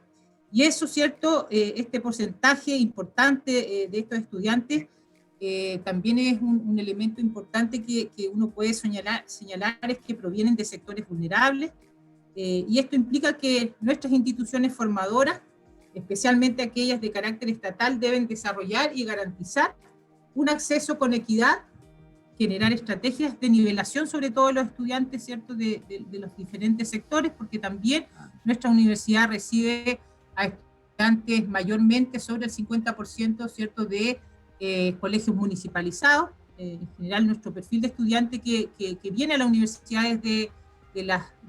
Y eso, ¿cierto?, este porcentaje importante de estos estudiantes también es un elemento importante que uno puede señalar es que provienen de sectores vulnerables, y esto implica que nuestras instituciones formadoras, especialmente aquellas de carácter estatal, deben desarrollar y garantizar un acceso con equidad, generar estrategias de nivelación, sobre todo los estudiantes, ¿cierto?, de los diferentes sectores, porque también nuestra universidad recibe a estudiantes mayormente sobre el 50%, ¿cierto?, de colegios municipalizados. En general, nuestro perfil de estudiante que viene a la universidad es de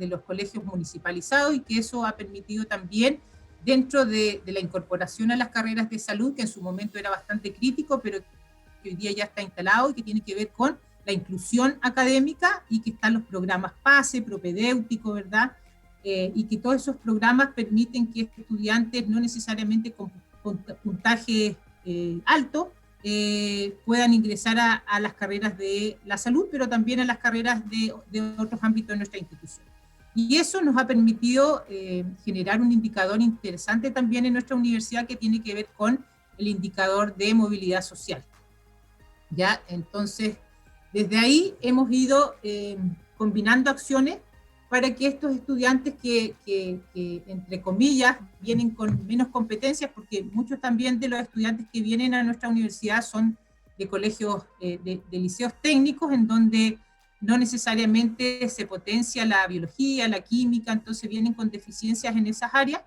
los colegios municipalizados, y que eso ha permitido también, dentro de la incorporación a las carreras de salud, que en su momento era bastante crítico, pero que hoy día ya está instalado y que tiene que ver con la inclusión académica, y que están los programas PASE, propedéutico, ¿verdad? Y que todos esos programas permiten que estudiantes no necesariamente con puntaje alto puedan ingresar a las carreras de la salud, pero también a las carreras de otros ámbitos de nuestra institución. Y eso nos ha permitido generar un indicador interesante también en nuestra universidad, que tiene que ver con el indicador de movilidad social. ¿Ya? Entonces, desde ahí hemos ido combinando acciones para que estos estudiantes que, entre comillas, vienen con menos competencias, porque muchos también de los estudiantes que vienen a nuestra universidad son de colegios, de liceos técnicos, en donde no necesariamente se potencia la biología, la química, entonces vienen con deficiencias en esas áreas.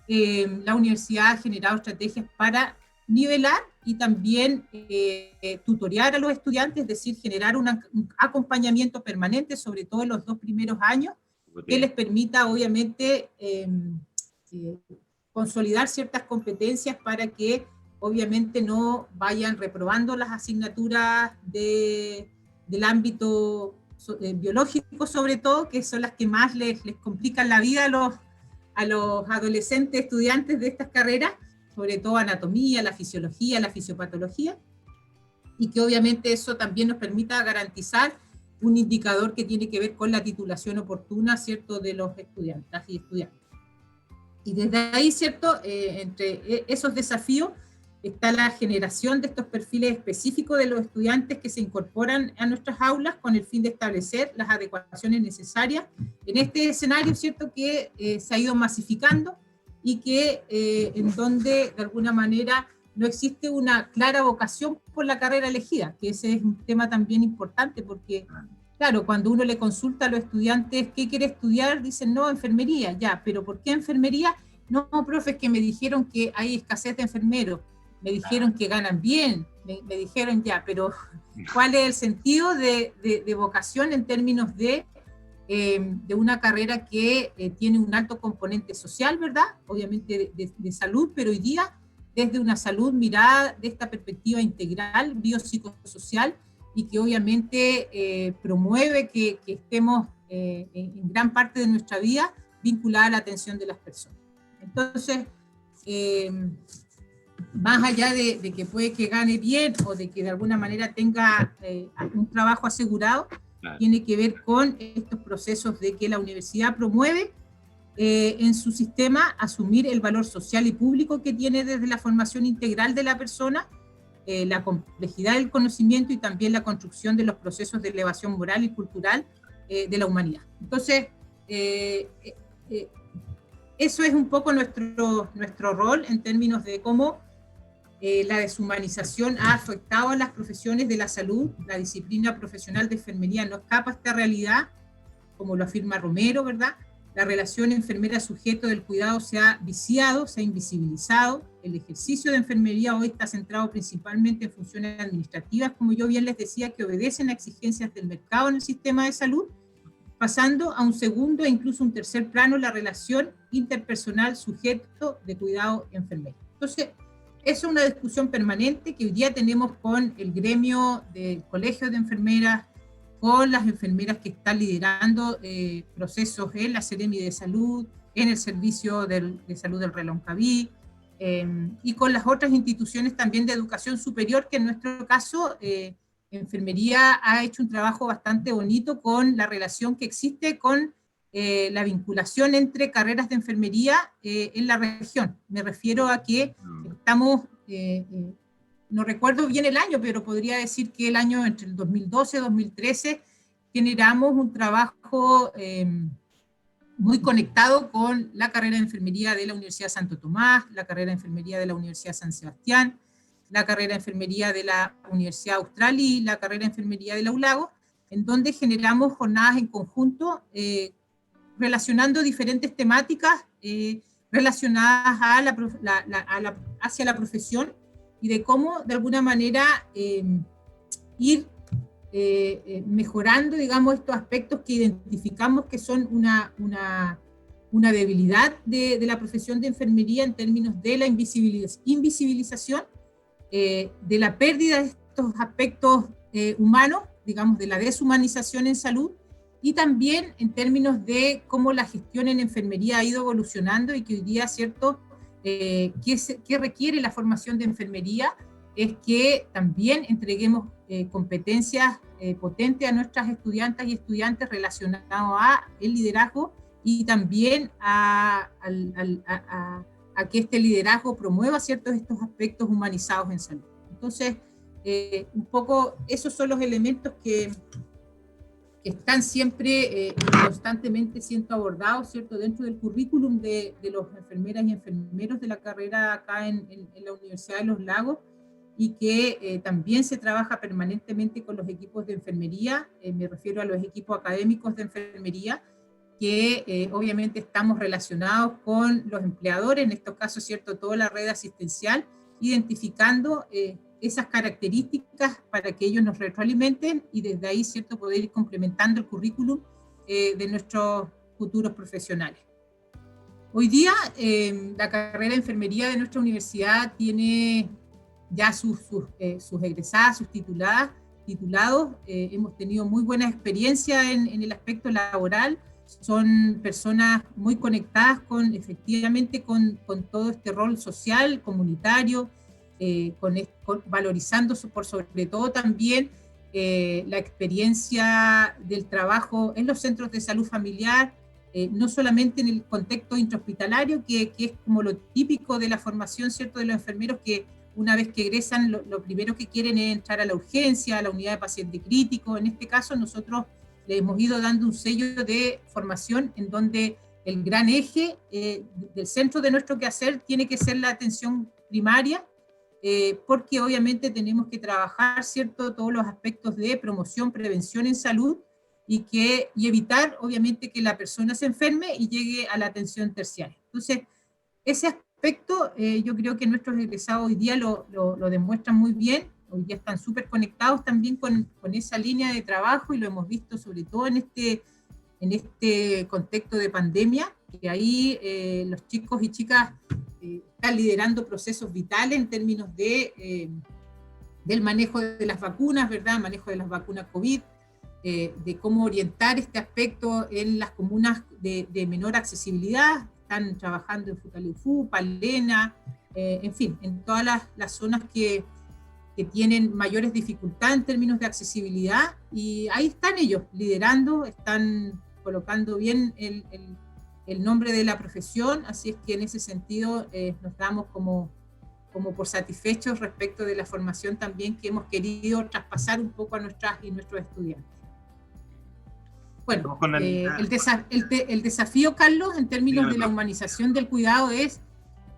La universidad ha generado estrategias para nivelar y también tutorear a los estudiantes, es decir, generar un acompañamiento permanente, sobre todo en los 2 primeros años, que les permita obviamente consolidar ciertas competencias para que obviamente no vayan reprobando las asignaturas del ámbito biológico, sobre todo, que son las que más les complican la vida a los adolescentes estudiantes de estas carreras, sobre todo anatomía, la fisiología, la fisiopatología, y que obviamente eso también nos permita garantizar un indicador que tiene que ver con la titulación oportuna, ¿cierto?, de los estudiantes y estudiantes. Y desde ahí, ¿cierto?, entre esos desafíos está la generación de estos perfiles específicos de los estudiantes que se incorporan a nuestras aulas con el fin de establecer las adecuaciones necesarias en este escenario, ¿cierto?, que se ha ido masificando, y que en donde de alguna manera no existe una clara vocación por la carrera elegida, que ese es un tema también importante, porque, claro, cuando uno le consulta a los estudiantes qué quiere estudiar, dicen, no, enfermería, ya, pero ¿por qué enfermería? No, profe, es que me dijeron que hay escasez de enfermeros, me dijeron que ganan bien, me dijeron ya, pero ¿cuál es el sentido de vocación en términos de una carrera que tiene un alto componente social, ¿verdad? Obviamente de salud, pero hoy día desde una salud mirada de esta perspectiva integral, biopsicosocial, y que obviamente promueve que estemos en gran parte de nuestra vida vinculada a la atención de las personas. Entonces, más allá de que puede que gane bien o de que de alguna manera tenga un trabajo asegurado, tiene que ver con estos procesos de que la universidad promueve en su sistema asumir el valor social y público que tiene desde la formación integral de la persona, la complejidad del conocimiento y también la construcción de los procesos de elevación moral y cultural de la humanidad. Entonces, eso es un poco nuestro rol en términos de cómo la deshumanización ha afectado a las profesiones de la salud. La disciplina profesional de enfermería no escapa a esta realidad, como lo afirma Romero, ¿verdad? La relación enfermera-sujeto del cuidado se ha viciado, se ha invisibilizado. El ejercicio de enfermería hoy está centrado principalmente en funciones administrativas, como yo bien les decía, que obedecen a exigencias del mercado en el sistema de salud, pasando a un segundo e incluso un tercer plano la relación interpersonal sujeto de cuidado enfermero. Entonces, es una discusión permanente que hoy día tenemos con el gremio del colegio de enfermeras, con las enfermeras que están liderando procesos en la Seremi de Salud, en el Servicio de Salud del Reloncaví, y con las otras instituciones también de educación superior, que en nuestro caso, Enfermería ha hecho un trabajo bastante bonito con la relación que existe con la vinculación entre carreras de enfermería en la región. Me refiero a que estamos, no recuerdo bien el año, pero podría decir que el año entre el 2012 y 2013 generamos un trabajo muy conectado con la carrera de enfermería de la Universidad Santo Tomás, la carrera de enfermería de la Universidad San Sebastián, la carrera de enfermería de la Universidad Austral y la carrera de enfermería de la ULAGO, en donde generamos jornadas en conjunto relacionando diferentes temáticas relacionadas hacia la profesión y de cómo de alguna manera ir mejorando, digamos, estos aspectos que identificamos que son una debilidad de la profesión de enfermería en términos de la invisibilización, de la pérdida de estos aspectos humanos, digamos, de la deshumanización en salud, y también en términos de cómo la gestión en enfermería ha ido evolucionando y que hoy día, ¿cierto?, ¿qué requiere la formación de enfermería? Es que también entreguemos competencias potentes a nuestras estudiantas y estudiantes relacionadas a el liderazgo y también a que este liderazgo promueva ciertos estos aspectos humanizados en salud. Entonces, un poco esos son los elementos que están siempre constantemente siendo abordados, ¿cierto?, dentro del currículum de los enfermeras y enfermeros de la carrera acá en la Universidad de Los Lagos, y que también se trabaja permanentemente con los equipos de enfermería, me refiero a los equipos académicos de enfermería, que obviamente estamos relacionados con los empleadores, en estos casos, ¿cierto?, toda la red asistencial, identificando esas características para que ellos nos retroalimenten y desde ahí, ¿cierto?, poder ir complementando el currículum de nuestros futuros profesionales. Hoy día, la carrera de enfermería de nuestra universidad tiene ya sus egresadas, sus titulados. Hemos tenido muy buena experiencia en el aspecto laboral. Son personas muy conectadas efectivamente con todo este rol social, comunitario, valorizando por sobre todo también la experiencia del trabajo en los centros de salud familiar, no solamente en el contexto intrahospitalario, que es como lo típico de la formación, ¿cierto?, de los enfermeros, que una vez que egresan lo primero que quieren es entrar a la urgencia, a la unidad de paciente crítico. En este caso nosotros le hemos ido dando un sello de formación en donde el gran eje del centro de nuestro quehacer tiene que ser la atención primaria, porque obviamente tenemos que trabajar, ¿cierto?, todos los aspectos de promoción, prevención en salud, y evitar, obviamente, que la persona se enferme y llegue a la atención terciaria. Entonces, ese aspecto, yo creo que nuestros egresados hoy día lo demuestran muy bien. Hoy día están súper conectados también con esa línea de trabajo, y lo hemos visto sobre todo en este contexto de pandemia, que ahí los chicos y chicas están liderando procesos vitales en términos del manejo de las vacunas, ¿verdad? Manejo de las vacunas COVID, de cómo orientar este aspecto en las comunas de menor accesibilidad. Están trabajando en Futaleufú, Palena, en fin, en todas las zonas que tienen mayores dificultades en términos de accesibilidad, y ahí están ellos liderando, están colocando bien el nombre de la profesión, así es que en ese sentido nos damos como por satisfechos respecto de la formación también que hemos querido traspasar un poco a nuestros estudiantes. Bueno, el desafío, Carlos, en términos de la humanización del cuidado es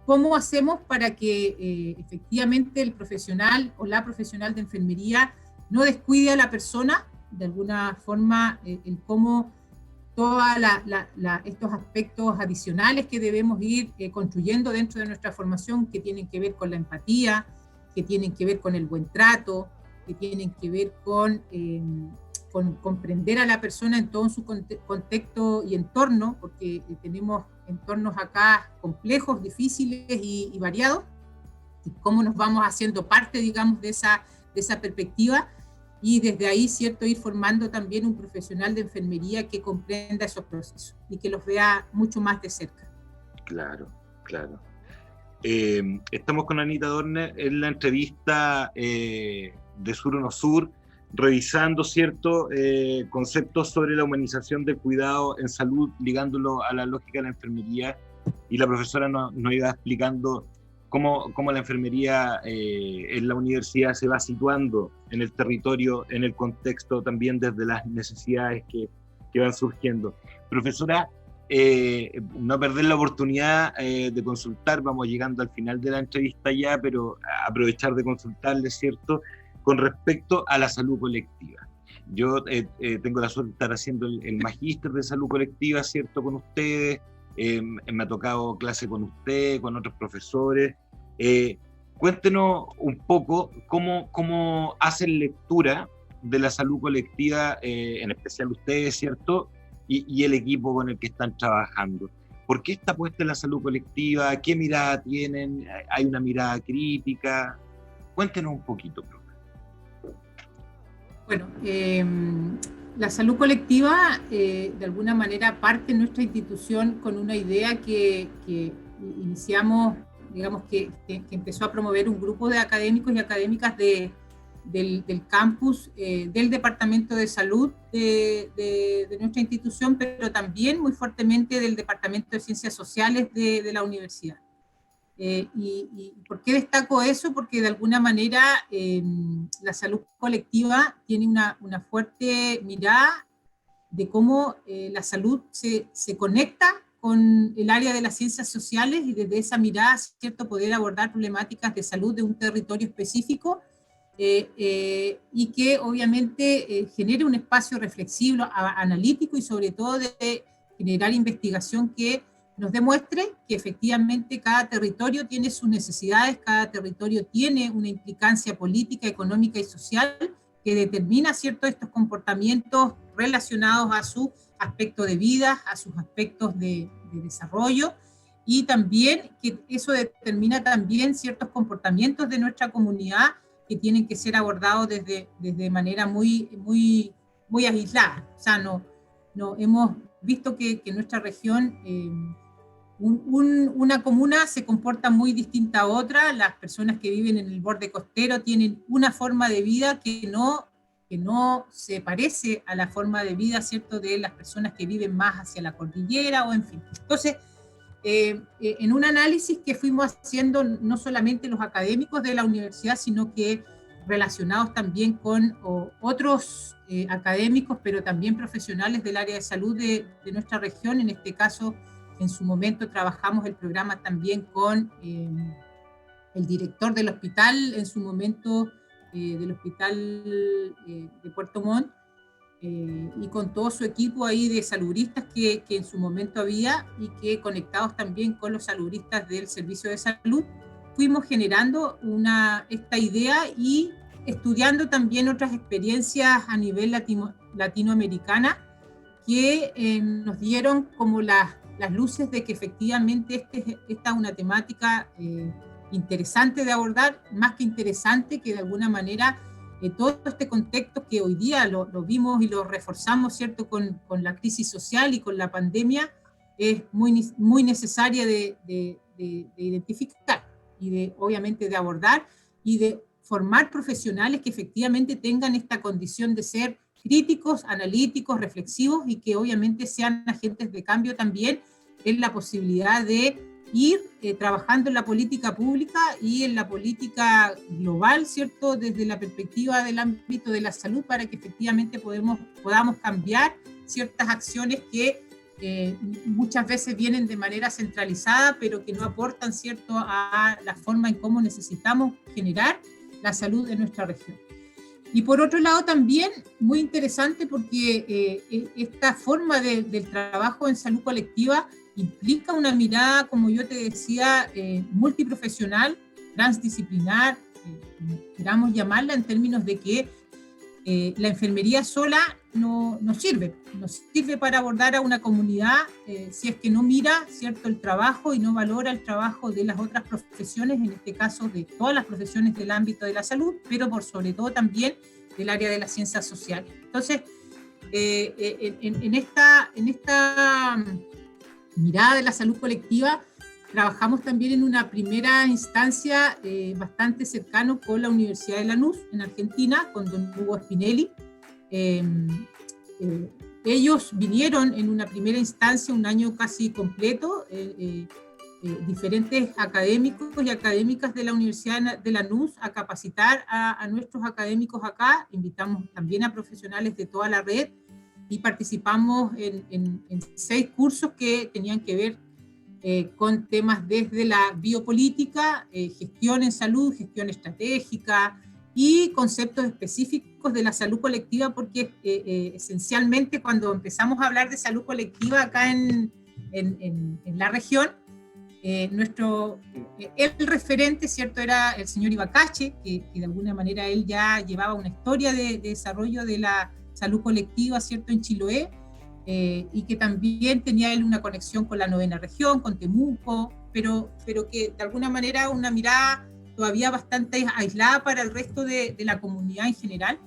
cómo hacemos para que efectivamente el profesional o la profesional de enfermería no descuide a la persona, de alguna forma, el cómo todos estos aspectos adicionales que debemos ir construyendo dentro de nuestra formación, que tienen que ver con la empatía, que tienen que ver con el buen trato, que tienen que ver con comprender a la persona en todo su contexto y entorno, porque tenemos entornos acá complejos, difíciles y variados, y cómo nos vamos haciendo parte, digamos, de esa perspectiva, y desde ahí, ¿cierto?, ir formando también un profesional de enfermería que comprenda esos procesos y que los vea mucho más de cerca. Claro, claro. Estamos con Anita Dorner en la entrevista de Sur o No Sur, revisando ciertos conceptos sobre la humanización del cuidado en salud, ligándolo a la lógica de la enfermería, y la profesora nos iba explicando cómo la enfermería en la universidad se va situando en el territorio, en el contexto, también desde las necesidades que van surgiendo. Profesora, no perder la oportunidad de consultar, vamos llegando al final de la entrevista ya, pero aprovechar de consultarle, ¿cierto?, con respecto a la salud colectiva. Yo tengo la suerte de estar haciendo el magíster de salud colectiva, ¿cierto?, con ustedes. Me ha tocado clase con usted, con otros profesores. Cuéntenos un poco cómo hacen lectura de la salud colectiva, en especial ustedes, ¿cierto?, y el equipo con el que están trabajando. ¿Por qué está puesta en la salud colectiva? ¿Qué mirada tienen? ¿Hay una mirada crítica? Cuéntenos un poquito, profe. Bueno, la salud colectiva, de alguna manera, parte en nuestra institución con una idea que iniciamos, digamos, que empezó a promover un grupo de académicos y académicas del campus, del Departamento de Salud de nuestra institución, pero también muy fuertemente del Departamento de Ciencias Sociales de la universidad. ¿Y por qué destaco eso? Porque de alguna manera la salud colectiva tiene una fuerte mirada de cómo la salud se conecta con el área de las ciencias sociales, y desde esa mirada, ¿cierto?, poder abordar problemáticas de salud de un territorio específico, y que obviamente genere un espacio reflexivo, analítico, y sobre todo de generar investigación que nos demuestre que efectivamente cada territorio tiene sus necesidades, cada territorio tiene una implicancia política, económica y social que determina, ¿cierto?, estos comportamientos relacionados a su aspecto de vida, a sus aspectos de desarrollo, y también que eso determina también ciertos comportamientos de nuestra comunidad que tienen que ser abordados desde manera muy, muy, muy aislada. O sea, no hemos visto que en nuestra región una comuna se comporta muy distinta a otra. Las personas que viven en el borde costero tienen una forma de vida que no se parece a la forma de vida, ¿cierto?, de las personas que viven más hacia la cordillera, o en fin. Entonces, en un análisis que fuimos haciendo no solamente los académicos de la universidad, sino que relacionados también con otros académicos, pero también profesionales del área de salud de nuestra región. En este caso, en su momento trabajamos el programa también con el el director del hospital en su momento, del hospital de Puerto Montt, y con todo su equipo ahí de saludistas que en su momento había, y que conectados también con los saludistas del servicio de salud, fuimos generando esta idea y estudiando también otras experiencias a nivel latinoamericana que nos dieron como las luces de que efectivamente esta es una temática interesante de abordar, más que interesante, que de alguna manera todo este contexto que hoy día lo vimos y lo reforzamos, ¿cierto?, con la crisis social y con la pandemia, es muy necesaria de identificar y obviamente de abordar y de formar profesionales que efectivamente tengan esta condición de ser críticos, analíticos, reflexivos, y que obviamente sean agentes de cambio también en la posibilidad de ir trabajando en la política pública y en la política global, ¿cierto?, desde la perspectiva del ámbito de la salud, para que efectivamente podamos cambiar ciertas acciones que muchas veces vienen de manera centralizada, pero que no aportan, ¿cierto?, a la forma en cómo necesitamos generar la salud en nuestra región. Y por otro lado también muy interesante, porque esta forma del trabajo en salud colectiva implica una mirada, como yo te decía, multiprofesional, transdisciplinar, queramos llamarla, en términos de que la enfermería sola no sirve para abordar a una comunidad si es que no mira, ¿cierto?, el trabajo y no valora el trabajo de las otras profesiones, en este caso de todas las profesiones del ámbito de la salud, pero por sobre todo también del área de las ciencias sociales. Entonces, en esta mirada de la salud colectiva, trabajamos también en una primera instancia bastante cercano con la Universidad de Lanús, en Argentina, con don Hugo Spinelli. Ellos vinieron en una primera instancia, un año casi completo, diferentes académicos y académicas de la Universidad de Lanús a capacitar a nuestros académicos acá. Invitamos también a profesionales de toda la red y participamos en 6 cursos que tenían que ver con temas desde la biopolítica, gestión en salud, gestión estratégica y conceptos específicos de la salud colectiva, porque esencialmente cuando empezamos a hablar de salud colectiva acá en la región, el referente, ¿cierto?, era el señor Ibacache, que de alguna manera él ya llevaba una historia de desarrollo de la salud colectiva, ¿cierto?, en Chiloé, y que también tenía él una conexión con la 9ª región, con Temuco, pero que de alguna manera una mirada todavía bastante aislada para el resto de la comunidad en general.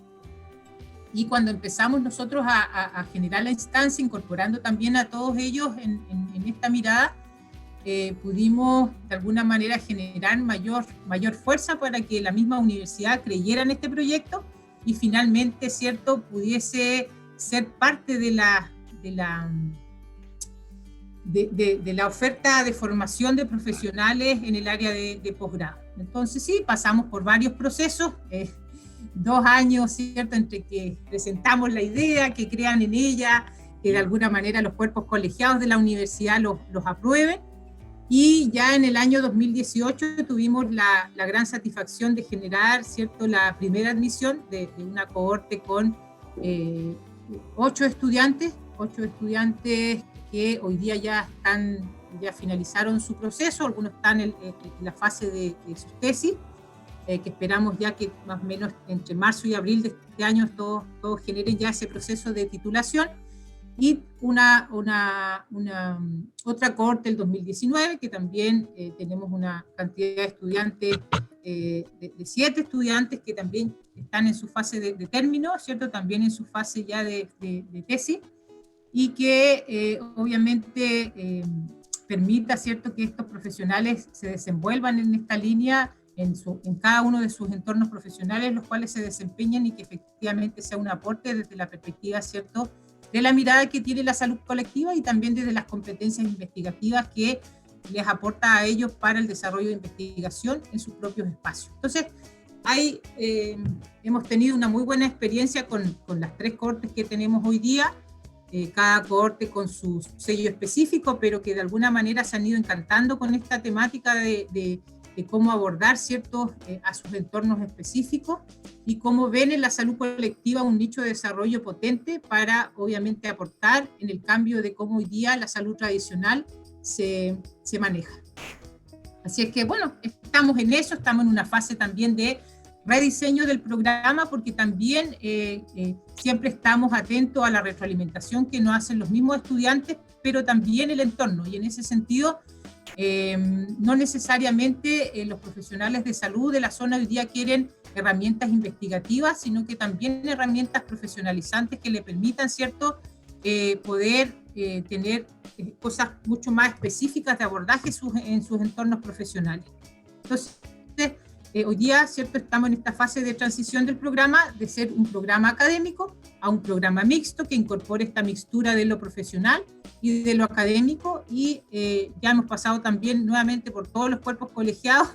Y cuando empezamos nosotros a generar la instancia, incorporando también a todos ellos en esta mirada, pudimos de alguna manera generar mayor fuerza para que la misma universidad creyera en este proyecto y finalmente, ¿cierto?, pudiese ser parte de la oferta de formación de profesionales en el área de posgrado. Entonces sí, pasamos por varios procesos, 2 años, ¿cierto?, entre que presentamos la idea, que crean en ella, que de alguna manera los cuerpos colegiados de la universidad los aprueben, y ya en el año 2018 tuvimos la gran satisfacción de generar, ¿cierto?, la primera admisión de una cohorte con 8 estudiantes que hoy día ya finalizaron su proceso, algunos están en la fase de sus tesis, que esperamos ya que más o menos entre marzo y abril de este año todos generen ya ese proceso de titulación, y otra cohorte del 2019, que también tenemos una cantidad de estudiantes, de 7 estudiantes que también están en su fase de término, ¿cierto?, también en su fase ya de tesis, y que obviamente permita, ¿cierto?, que estos profesionales se desenvuelvan en esta línea en cada uno de sus entornos profesionales, los cuales se desempeñan, y que efectivamente sea un aporte desde la perspectiva, ¿cierto?, de la mirada que tiene la salud colectiva, y también desde las competencias investigativas que les aporta a ellos para el desarrollo de investigación en sus propios espacios. Entonces, hemos tenido una muy buena experiencia con las 3 cohortes que tenemos hoy día, cada cohorte con su sello específico, pero que de alguna manera se han ido encantando con esta temática de de cómo abordar ciertos a sus entornos específicos y cómo ven en la salud colectiva un nicho de desarrollo potente para, obviamente, aportar en el cambio de cómo hoy día la salud tradicional se maneja. Así es que, bueno, estamos en eso, estamos en una fase también de rediseño del programa, porque también siempre estamos atentos a la retroalimentación que nos hacen los mismos estudiantes, pero también el entorno, y en ese sentido, no necesariamente los profesionales de salud de la zona hoy día quieren herramientas investigativas, sino que también herramientas profesionalizantes que le permitan, ¿cierto?, poder tener cosas mucho más específicas de abordaje en sus entornos profesionales. Entonces, hoy día, ¿cierto?, estamos en esta fase de transición del programa, de ser un programa académico a un programa mixto que incorpore esta mixtura de lo profesional y de lo académico, y ya hemos pasado también nuevamente por todos los cuerpos colegiados,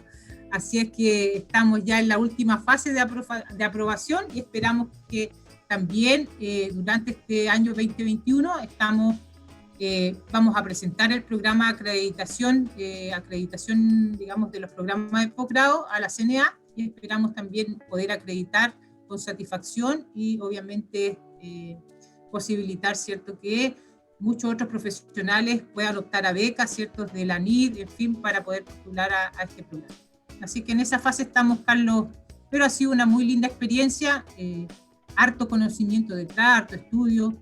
así es que estamos ya en la última fase de aprobación y esperamos que también durante este año 2021 vamos a presentar el programa de acreditación, digamos, de los programas de posgrado a la CNA, y esperamos también poder acreditar con satisfacción y obviamente posibilitar, ¿cierto?, que muchos otros profesionales puedan optar a becas, ¿cierto?, de la NID, en fin, para poder postular a este programa. Así que en esa fase estamos, Carlos, pero ha sido una muy linda experiencia, harto conocimiento detrás, harto estudio,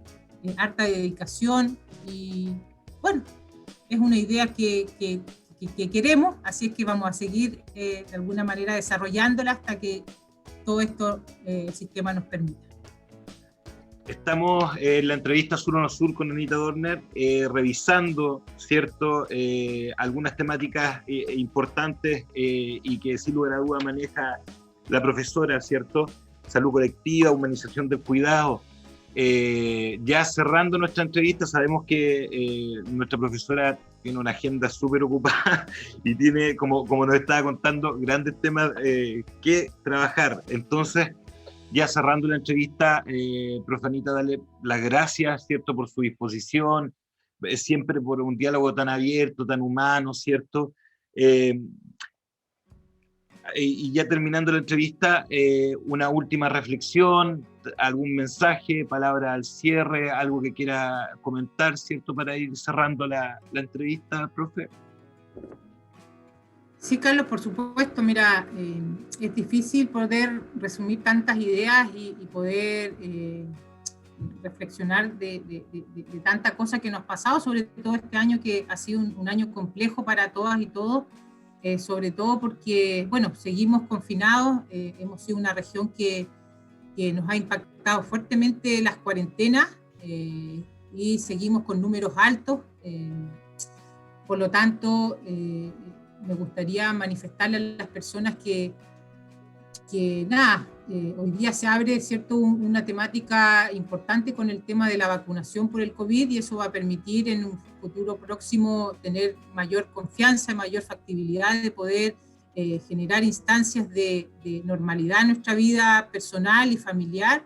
harta dedicación, y bueno, es una idea que queremos, así es que vamos a seguir de alguna manera desarrollándola hasta que todo esto, el sistema nos permita. Estamos en la entrevista Sur o No Sur con Anita Dorner, revisando, ¿cierto?, algunas temáticas importantes y que sin lugar a duda maneja la profesora, ¿cierto? Salud colectiva, humanización del cuidado. Ya cerrando nuestra entrevista, sabemos que nuestra profesora tiene una agenda súper ocupada y tiene, como nos estaba contando, grandes temas que trabajar. Entonces, ya cerrando la entrevista, profe Anita, darle las gracias, ¿cierto?, por su disposición, siempre por un diálogo tan abierto, tan humano, ¿cierto? Y ya terminando la entrevista, una última reflexión, algún mensaje, palabra al cierre, algo que quiera comentar, ¿cierto?, para ir cerrando la entrevista, profe. Sí, Carlos, por supuesto. Mira, es difícil poder resumir tantas ideas y poder reflexionar de tanta cosa que nos ha pasado, sobre todo este año que ha sido un año complejo para todas y todos, sobre todo porque, bueno, seguimos confinados, hemos sido una región que nos ha impactado fuertemente las cuarentenas, y seguimos con números altos. Por lo tanto, me gustaría manifestarle a las personas que nada, hoy día se abre, ¿cierto?, una temática importante con el tema de la vacunación por el COVID, y eso va a permitir en un futuro próximo tener mayor confianza, mayor factibilidad de poder generar instancias de normalidad en nuestra vida personal y familiar,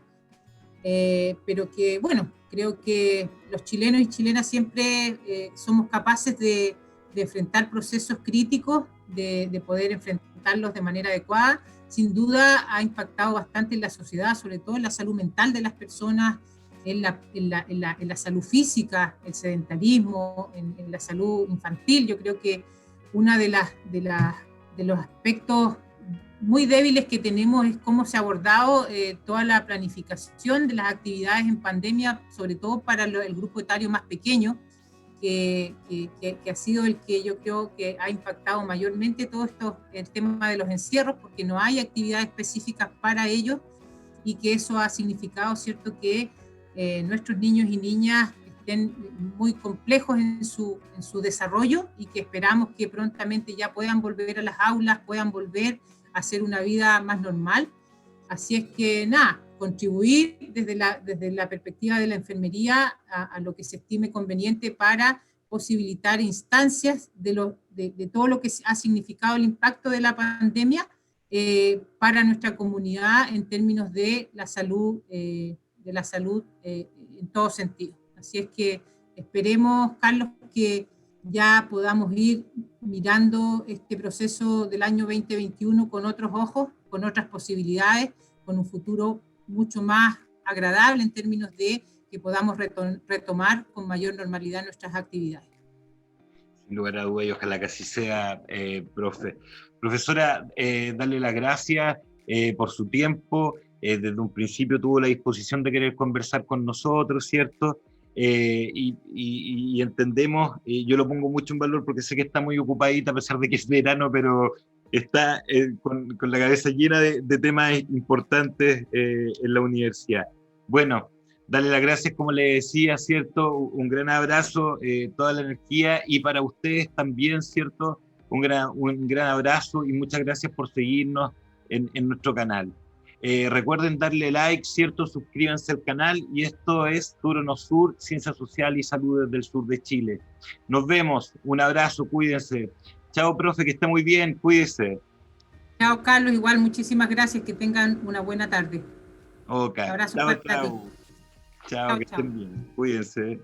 pero que, bueno, creo que los chilenos y chilenas siempre somos capaces de enfrentar procesos críticos, de poder enfrentarlos de manera adecuada. Sin duda ha impactado bastante en la sociedad, sobre todo en la salud mental de las personas, en la salud física, el sedentarismo, en la salud infantil. Yo creo que una de los aspectos muy débiles que tenemos es cómo se ha abordado toda la planificación de las actividades en pandemia, sobre todo para el grupo etario más pequeño, que ha sido el que yo creo que ha impactado mayormente todo esto, el tema de los encierros, porque no hay actividades específicas para ellos, y que eso ha significado, ¿cierto?, que nuestros niños y niñas estén muy complejos en su desarrollo, y que esperamos que prontamente ya puedan volver a las aulas, puedan volver a hacer una vida más normal. Así es que nada, contribuir desde la perspectiva de la enfermería a lo que se estime conveniente para posibilitar instancias de todo lo que ha significado el impacto de la pandemia para nuestra comunidad en términos de la salud en todo sentido. Así es que esperemos, Carlos, que ya podamos ir mirando este proceso del año 2021 con otros ojos, con otras posibilidades, con un futuro mucho más agradable en términos de que podamos retomar con mayor normalidad nuestras actividades. Sin lugar a dudas, y ojalá que así sea, profe. Profesora, darle las gracias por su tiempo. Desde un principio tuvo la disposición de querer conversar con nosotros, ¿cierto? Y entendemos, yo lo pongo mucho en valor porque sé que está muy ocupadita a pesar de que es verano, pero está con la cabeza llena de temas importantes en la universidad. Bueno, darle las gracias, como le decía, ¿cierto? Un gran abrazo, toda la energía, y para ustedes también, ¿cierto? Un gran abrazo y muchas gracias por seguirnos en nuestro canal. Recuerden darle like, ¿cierto? Suscríbanse al canal, y esto es Sur Sur, Ciencia Social y Salud desde el sur de Chile. Nos vemos, un abrazo, cuídense. Chao, profe, que esté muy bien, cuídese. Chao, Carlos, igual muchísimas gracias, que tengan una buena tarde. Ok, Un abrazo chao, fuerte a todos. chao. Chao, Chao, que chao. estén bien, cuídense.